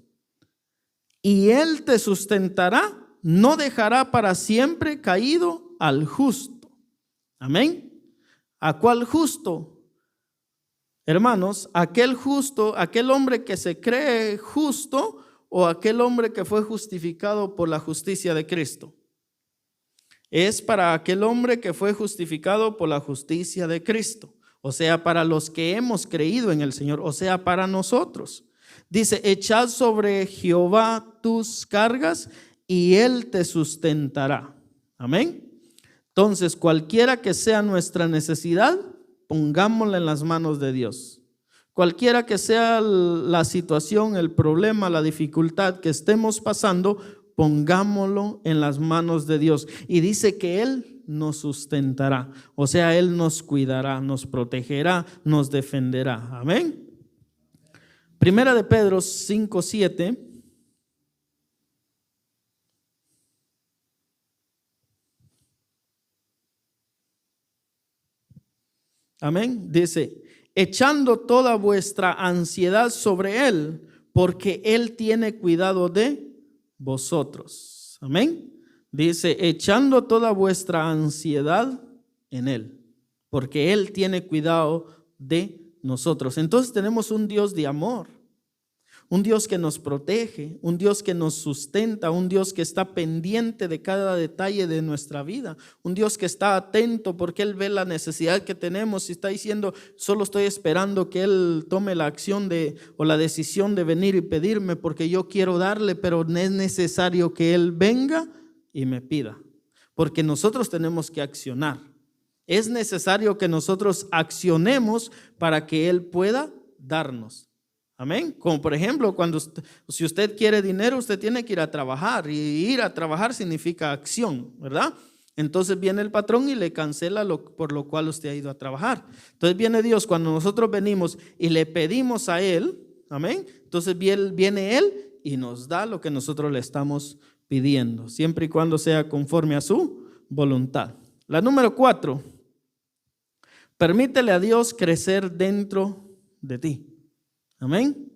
Y Él te sustentará, no dejará para siempre caído al justo. Amén. ¿A cuál justo? Hermanos, aquel justo, aquel hombre que se cree justo o aquel hombre que fue justificado por la justicia de Cristo. Es para aquel hombre que fue justificado por la justicia de Cristo, o sea, para los que hemos creído en el Señor, o sea, para nosotros. Dice, echad sobre Jehová tus cargas y Él te sustentará. Amén. Entonces, cualquiera que sea nuestra necesidad, pongámosla en las manos de Dios. Cualquiera que sea la situación, el problema, la dificultad que estemos pasando, pongámoslo en las manos de Dios. Y dice que Él nos sustentará. O sea, Él nos cuidará, nos protegerá, nos defenderá. Amén. Primera de Pedro 5:7. Amén. Dice, echando toda vuestra ansiedad sobre Él, porque Él tiene cuidado de vosotros. Amén. Dice, echando toda vuestra ansiedad en Él, porque Él tiene cuidado de nosotros. Entonces tenemos un Dios de amor, un Dios que nos protege, un Dios que nos sustenta, un Dios que está pendiente de cada detalle de nuestra vida, un Dios que está atento porque Él ve la necesidad que tenemos y está diciendo, solo estoy esperando que Él tome la acción o la decisión de venir y pedirme porque yo quiero darle, pero es necesario que Él venga y me pida, porque nosotros tenemos que accionar. Es necesario que nosotros accionemos para que Él pueda darnos. Amén. Como por ejemplo, si usted quiere dinero, usted tiene que ir a trabajar. Y ir a trabajar significa acción, ¿verdad? Entonces viene el patrón y le cancela por lo cual usted ha ido a trabajar. Entonces viene Dios cuando nosotros venimos y le pedimos a Él. Amén. Entonces viene Él y nos da lo que nosotros le estamos pidiendo, siempre y cuando sea conforme a su voluntad. La número 4, permítele a Dios crecer dentro de ti. Amén.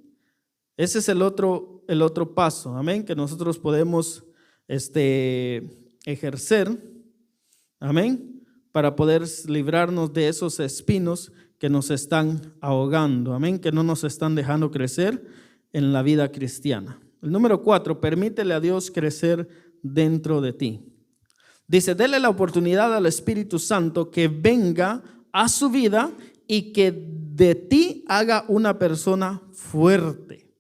Ese es el otro paso, amén, que nosotros podemos ejercer, amén, para poder librarnos de esos espinos que nos están ahogando, amén, que no nos están dejando crecer en la vida cristiana. El número 4, permítele a Dios crecer dentro de ti. Dice, dele la oportunidad al Espíritu Santo que venga a su vida y que de ti haga una persona fuerte.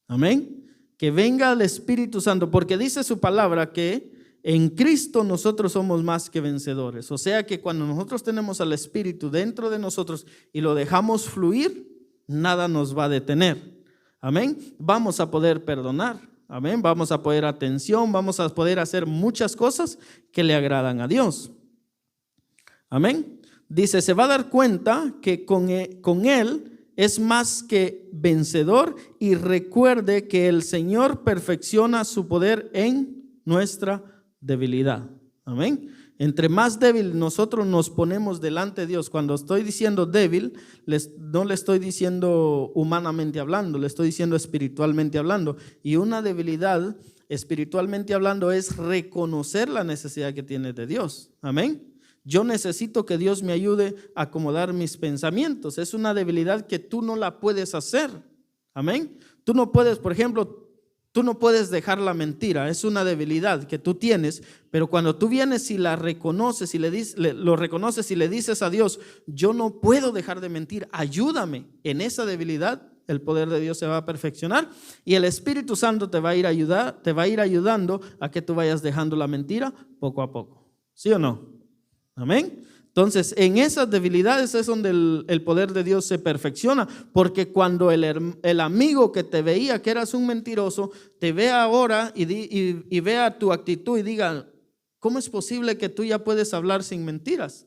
Amén. Que venga el Espíritu Santo, porque dice su palabra que en Cristo nosotros somos más que vencedores. O sea que cuando nosotros tenemos al Espíritu dentro de nosotros y lo dejamos fluir, nada nos va a detener. Amén. Vamos a poder perdonar. Amén. Vamos a poder atención, vamos a poder hacer muchas cosas que le agradan a Dios. Amén. Dice, se va a dar cuenta que con Él es más que vencedor y recuerde que el Señor perfecciona su poder en nuestra debilidad. Amén. Entre más débil nosotros nos ponemos delante de Dios, cuando estoy diciendo débil, no le estoy diciendo humanamente hablando, le estoy diciendo espiritualmente hablando. Y una debilidad espiritualmente hablando es reconocer la necesidad que tienes de Dios. Amén. Yo necesito que Dios me ayude a acomodar mis pensamientos. Es una debilidad que tú no la puedes hacer. Amén. Tú no puedes, por ejemplo, tú no puedes dejar la mentira. Es una debilidad que tú tienes, pero cuando tú vienes y la reconoces y lo reconoces y le dices a Dios, yo no puedo dejar de mentir, ayúdame en esa debilidad, el poder de Dios se va a perfeccionar y el Espíritu Santo te va a ir ayudando a que tú vayas dejando la mentira poco a poco. ¿Sí o no? Amén. Entonces, en esas debilidades es donde el poder de Dios se perfecciona, porque cuando el amigo que te veía que eras un mentiroso, te ve ahora y vea tu actitud y diga, ¿cómo es posible que tú ya puedes hablar sin mentiras?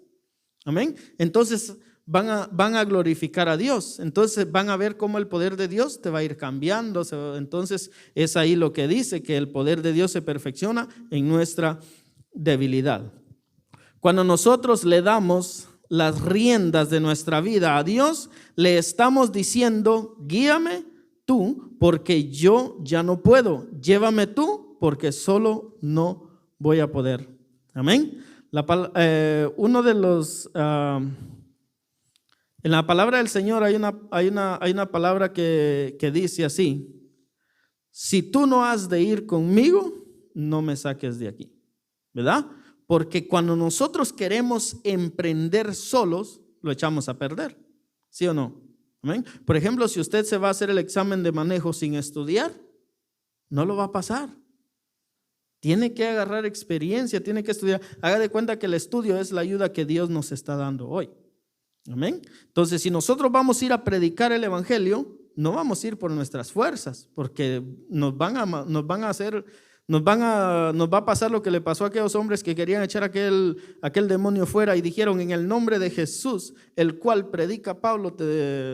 Amén. Entonces van a glorificar a Dios, entonces van a ver cómo el poder de Dios te va a ir cambiando. Entonces es ahí lo que dice, que el poder de Dios se perfecciona en nuestra debilidad. Cuando nosotros le damos las riendas de nuestra vida a Dios, le estamos diciendo, guíame tú, porque yo ya no puedo. Llévame tú, porque solo no voy a poder. Amén. Uno de los en la palabra del Señor hay una palabra que dice así: si tú no has de ir conmigo, no me saques de aquí, ¿verdad? Porque cuando nosotros queremos emprender solos, lo echamos a perder, ¿sí o no? ¿Amén? Por ejemplo, si usted se va a hacer el examen de manejo sin estudiar, no lo va a pasar. Tiene que agarrar experiencia, tiene que estudiar. Haga de cuenta que el estudio es la ayuda que Dios nos está dando hoy. Amén. Entonces, si nosotros vamos a ir a predicar el evangelio, no vamos a ir por nuestras fuerzas, porque nos va a pasar lo que le pasó a aquellos hombres que querían echar aquel demonio fuera y dijeron, en el nombre de Jesús, el cual predica Pablo,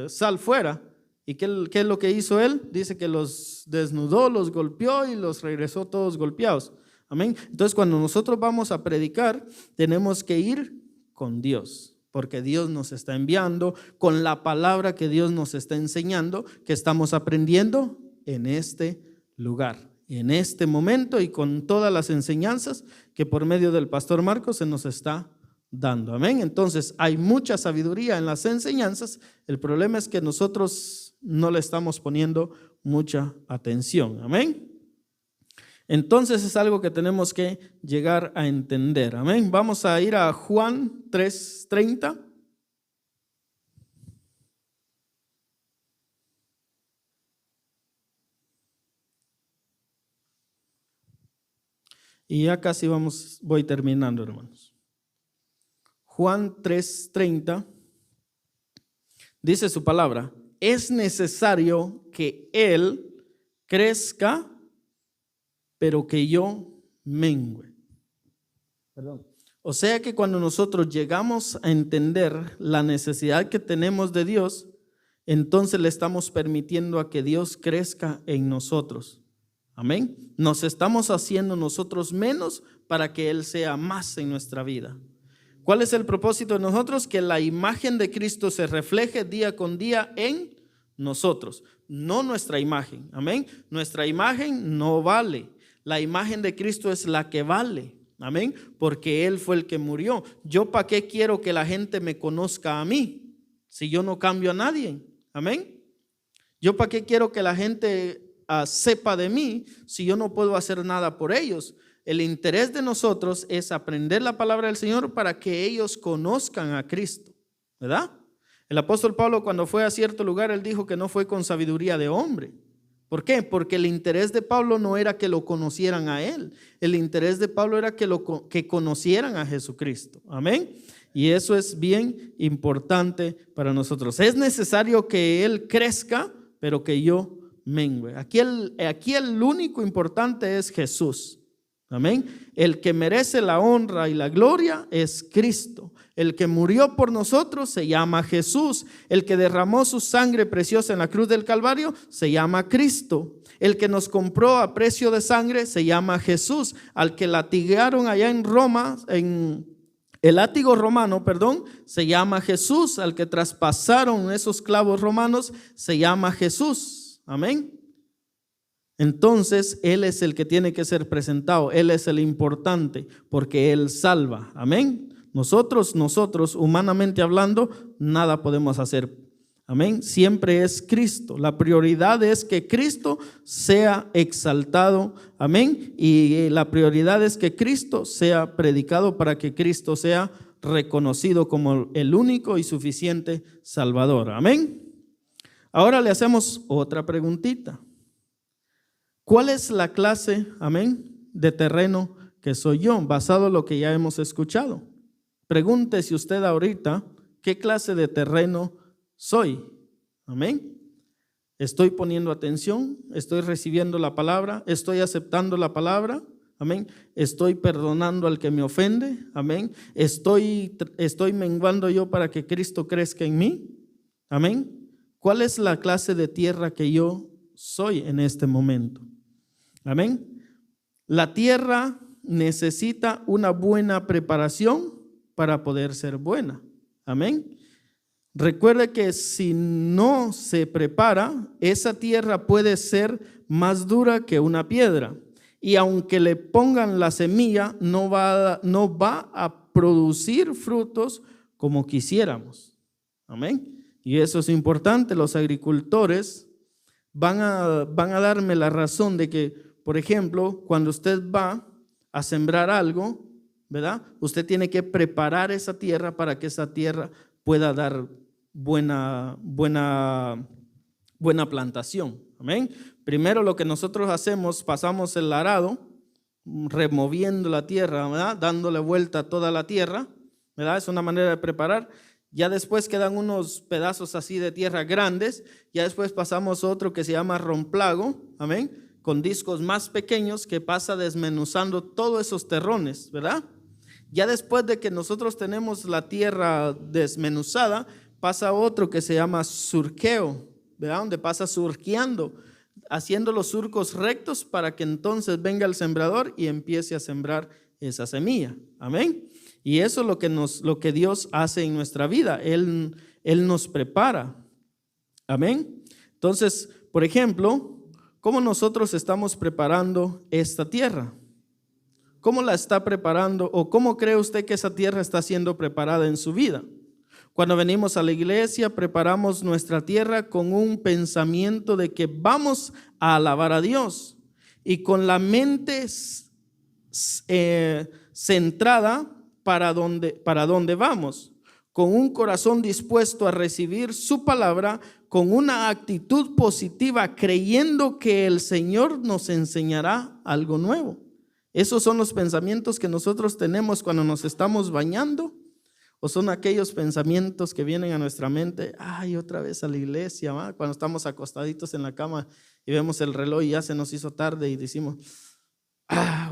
sal fuera. ¿Y qué es lo que hizo él? Dice que los desnudó, los golpeó y los regresó todos golpeados. Amén. Entonces, cuando nosotros vamos a predicar, tenemos que ir con Dios, porque Dios nos está enviando con la palabra que Dios nos está enseñando, que estamos aprendiendo en este lugar, en este momento, y con todas las enseñanzas que por medio del pastor Marcos se nos está dando. Amén. Entonces hay mucha sabiduría en las enseñanzas. El problema es que nosotros no le estamos poniendo mucha atención. Amén. Entonces es algo que tenemos que llegar a entender. Amén. Vamos a ir a Juan 3:30. Y ya casi voy terminando, hermanos. Juan 3:30 dice su palabra: es necesario que Él crezca, pero que yo mengüe. Perdón. O sea que cuando nosotros llegamos a entender la necesidad que tenemos de Dios, entonces le estamos permitiendo a que Dios crezca en nosotros. Amén. Nos estamos haciendo nosotros menos para que Él sea más en nuestra vida. ¿Cuál es el propósito de nosotros? Que la imagen de Cristo se refleje día con día en nosotros, no nuestra imagen. Amén. Nuestra imagen no vale. La imagen de Cristo es la que vale. Amén. Porque Él fue el que murió. ¿Yo para qué quiero que la gente me conozca a mí si yo no cambio a nadie? Amén. ¿Yo para qué quiero que la gente sepa de mí si yo no puedo hacer nada por ellos? El interés de nosotros es aprender la palabra del Señor para que ellos conozcan a Cristo, ¿verdad? El apóstol Pablo, cuando fue a cierto lugar, él dijo que no fue con sabiduría de hombre. ¿Por qué? Porque el interés de Pablo no era que lo conocieran a él. El interés de Pablo era que conocieran a Jesucristo. Amén. Y eso es bien importante para nosotros. Es necesario que Él crezca, pero que yo mengüe. Aquí el único importante es Jesús. Amén. El que merece la honra y la gloria es Cristo. El que murió por nosotros se llama Jesús. El que derramó su sangre preciosa en la cruz del Calvario se llama Cristo. El que nos compró a precio de sangre se llama Jesús. Al que latigaron allá en Roma, en el látigo romano, se llama Jesús. Al que traspasaron esos clavos romanos se llama Jesús. Amén. Entonces, Él es el que tiene que ser presentado. Él es el importante porque Él salva. Amén. Nosotros, humanamente hablando, nada podemos hacer. Amén. Siempre es Cristo. La prioridad es que Cristo sea exaltado. Amén. Y la prioridad es que Cristo sea predicado para que Cristo sea reconocido como el único y suficiente Salvador. Amén. Ahora le hacemos otra preguntita. ¿Cuál es la clase, amén, de terreno que soy yo? Basado en lo que ya hemos escuchado. Pregúntese usted ahorita, ¿qué clase de terreno soy? Amén. ¿Estoy poniendo atención? ¿Estoy recibiendo la palabra? ¿Estoy aceptando la palabra? Amén. ¿Estoy perdonando al que me ofende? Amén. ¿Estoy menguando yo para que Cristo crezca en mí? Amén. ¿Cuál es la clase de tierra que yo soy en este momento? Amén. La tierra necesita una buena preparación para poder ser buena. Amén. Recuerde que si no se prepara, esa tierra puede ser más dura que una piedra. Y aunque le pongan la semilla, no va a producir frutos como quisiéramos. Amén. Y eso es importante. Los agricultores van a darme la razón de que, por ejemplo, cuando usted va a sembrar algo, ¿verdad? Usted tiene que preparar esa tierra para que esa tierra pueda dar buena plantación. Amén. Primero lo que nosotros hacemos, pasamos el arado, removiendo la tierra, ¿verdad? Dándole vuelta a toda la tierra, ¿verdad? Es una manera de preparar. Ya después quedan unos pedazos así de tierra grandes. Ya después pasamos otro que se llama romplago, amén, con discos más pequeños que pasa desmenuzando todos esos terrones, ¿verdad? Ya después de que nosotros tenemos la tierra desmenuzada, pasa otro que se llama surqueo, ¿verdad? Donde pasa surqueando, haciendo los surcos rectos para que entonces venga el sembrador y empiece a sembrar esa semilla, amén. Y eso es lo que Dios hace en nuestra vida. Él nos prepara. Amén. Entonces, por ejemplo, ¿cómo nosotros estamos preparando esta tierra? ¿Cómo la está preparando o cómo cree usted que esa tierra está siendo preparada en su vida? Cuando venimos a la iglesia, preparamos nuestra tierra con un pensamiento de que vamos a alabar a Dios y con la mente centrada para dónde vamos, con un corazón dispuesto a recibir su palabra, con una actitud positiva, creyendo que el Señor nos enseñará algo nuevo. Esos son los pensamientos que nosotros tenemos cuando nos estamos bañando, o son aquellos pensamientos que vienen a nuestra mente, ay, otra vez a la iglesia, ¿va? Cuando estamos acostaditos en la cama y vemos el reloj y ya se nos hizo tarde y decimos,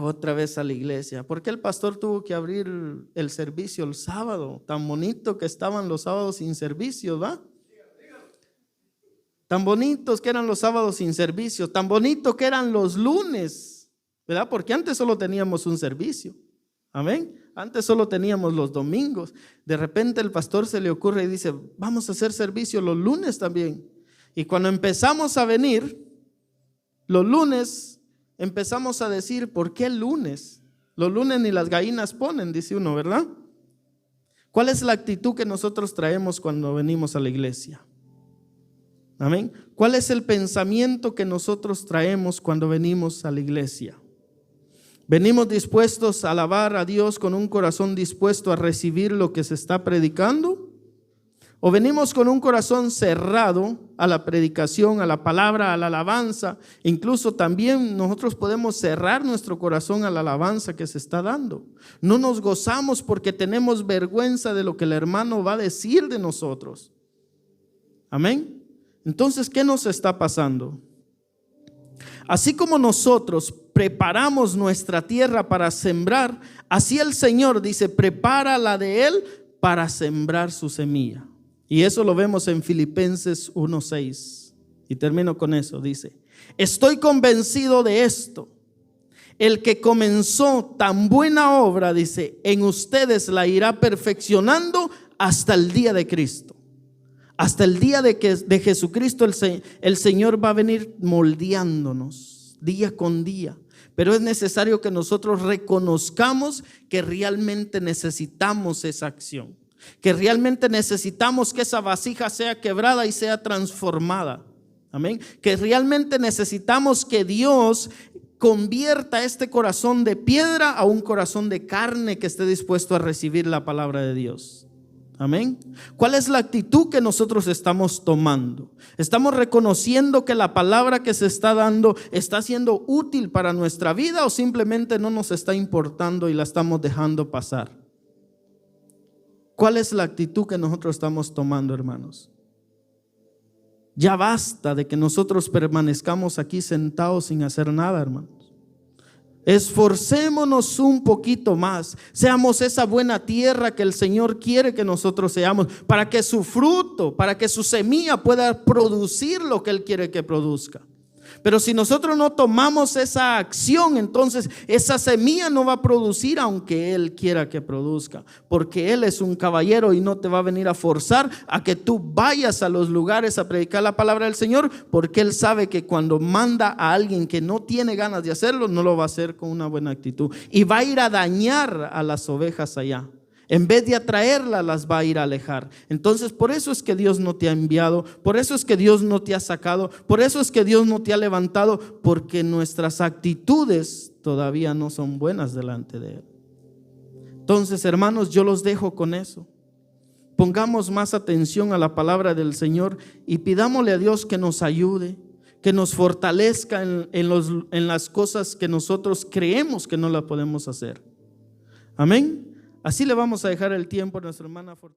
otra vez a la iglesia. ¿Por qué el pastor tuvo que abrir el servicio el sábado? Tan bonito que estaban los sábados sin servicio, ¿va? Tan bonitos que eran los sábados sin servicio, tan bonito que eran los lunes, ¿verdad? Porque antes solo teníamos un servicio, amén. Antes solo teníamos los domingos. De repente el pastor se le ocurre y dice, vamos a hacer servicio los lunes también. Y cuando empezamos a venir los lunes, empezamos a decir, ¿por qué el lunes? Los lunes ni las gallinas ponen, dice uno, ¿verdad? ¿Cuál es la actitud que nosotros traemos cuando venimos a la iglesia? Amén. ¿Cuál es el pensamiento que nosotros traemos cuando venimos a la iglesia? ¿Venimos dispuestos a alabar a Dios con un corazón dispuesto a recibir lo que se está predicando? ¿O venimos con un corazón cerrado a la predicación, a la palabra, a la alabanza? Incluso también nosotros podemos cerrar nuestro corazón a la alabanza que se está dando. No nos gozamos porque tenemos vergüenza de lo que el hermano va a decir de nosotros. Amén. Entonces, ¿qué nos está pasando? Así como nosotros preparamos nuestra tierra para sembrar, así el Señor dice, prepara la de Él para sembrar su semilla. Y eso lo vemos en Filipenses 1:6. Y termino con eso, dice, estoy convencido de esto. El que comenzó tan buena obra, dice, en ustedes la irá perfeccionando hasta el día de Cristo. Hasta el día de Jesucristo el Señor va a venir moldeándonos día con día. Pero es necesario que nosotros reconozcamos que realmente necesitamos esa acción. Que realmente necesitamos que esa vasija sea quebrada y sea transformada. Amén. Que realmente necesitamos que Dios convierta este corazón de piedra a un corazón de carne que esté dispuesto a recibir la palabra de Dios. Amén. ¿Cuál es la actitud que nosotros estamos tomando? ¿Estamos reconociendo que la palabra que se está dando está siendo útil para nuestra vida o simplemente no nos está importando y la estamos dejando pasar? ¿Cuál es la actitud que nosotros estamos tomando, hermanos? Ya basta de que nosotros permanezcamos aquí sentados sin hacer nada, hermanos. Esforcémonos un poquito más. Seamos esa buena tierra que el Señor quiere que nosotros seamos, para que su fruto, para que su semilla pueda producir lo que Él quiere que produzca. Pero si nosotros no tomamos esa acción, entonces esa semilla no va a producir aunque Él quiera que produzca, porque Él es un caballero y no te va a venir a forzar a que tú vayas a los lugares a predicar la palabra del Señor, porque Él sabe que cuando manda a alguien que no tiene ganas de hacerlo, no lo va a hacer con una buena actitud y va a ir a dañar a las ovejas allá. En vez de atraerlas, las va a ir a alejar. Entonces, por eso es que Dios no te ha enviado, por eso es que Dios no te ha sacado, por eso es que Dios no te ha levantado, porque nuestras actitudes todavía no son buenas delante de Él. Entonces, hermanos, yo los dejo con eso. Pongamos más atención a la palabra del Señor y pidámosle a Dios que nos ayude, que nos fortalezca en las cosas que nosotros creemos que no las podemos hacer. Amén. Así le vamos a dejar el tiempo a nuestra hermana Fortuna.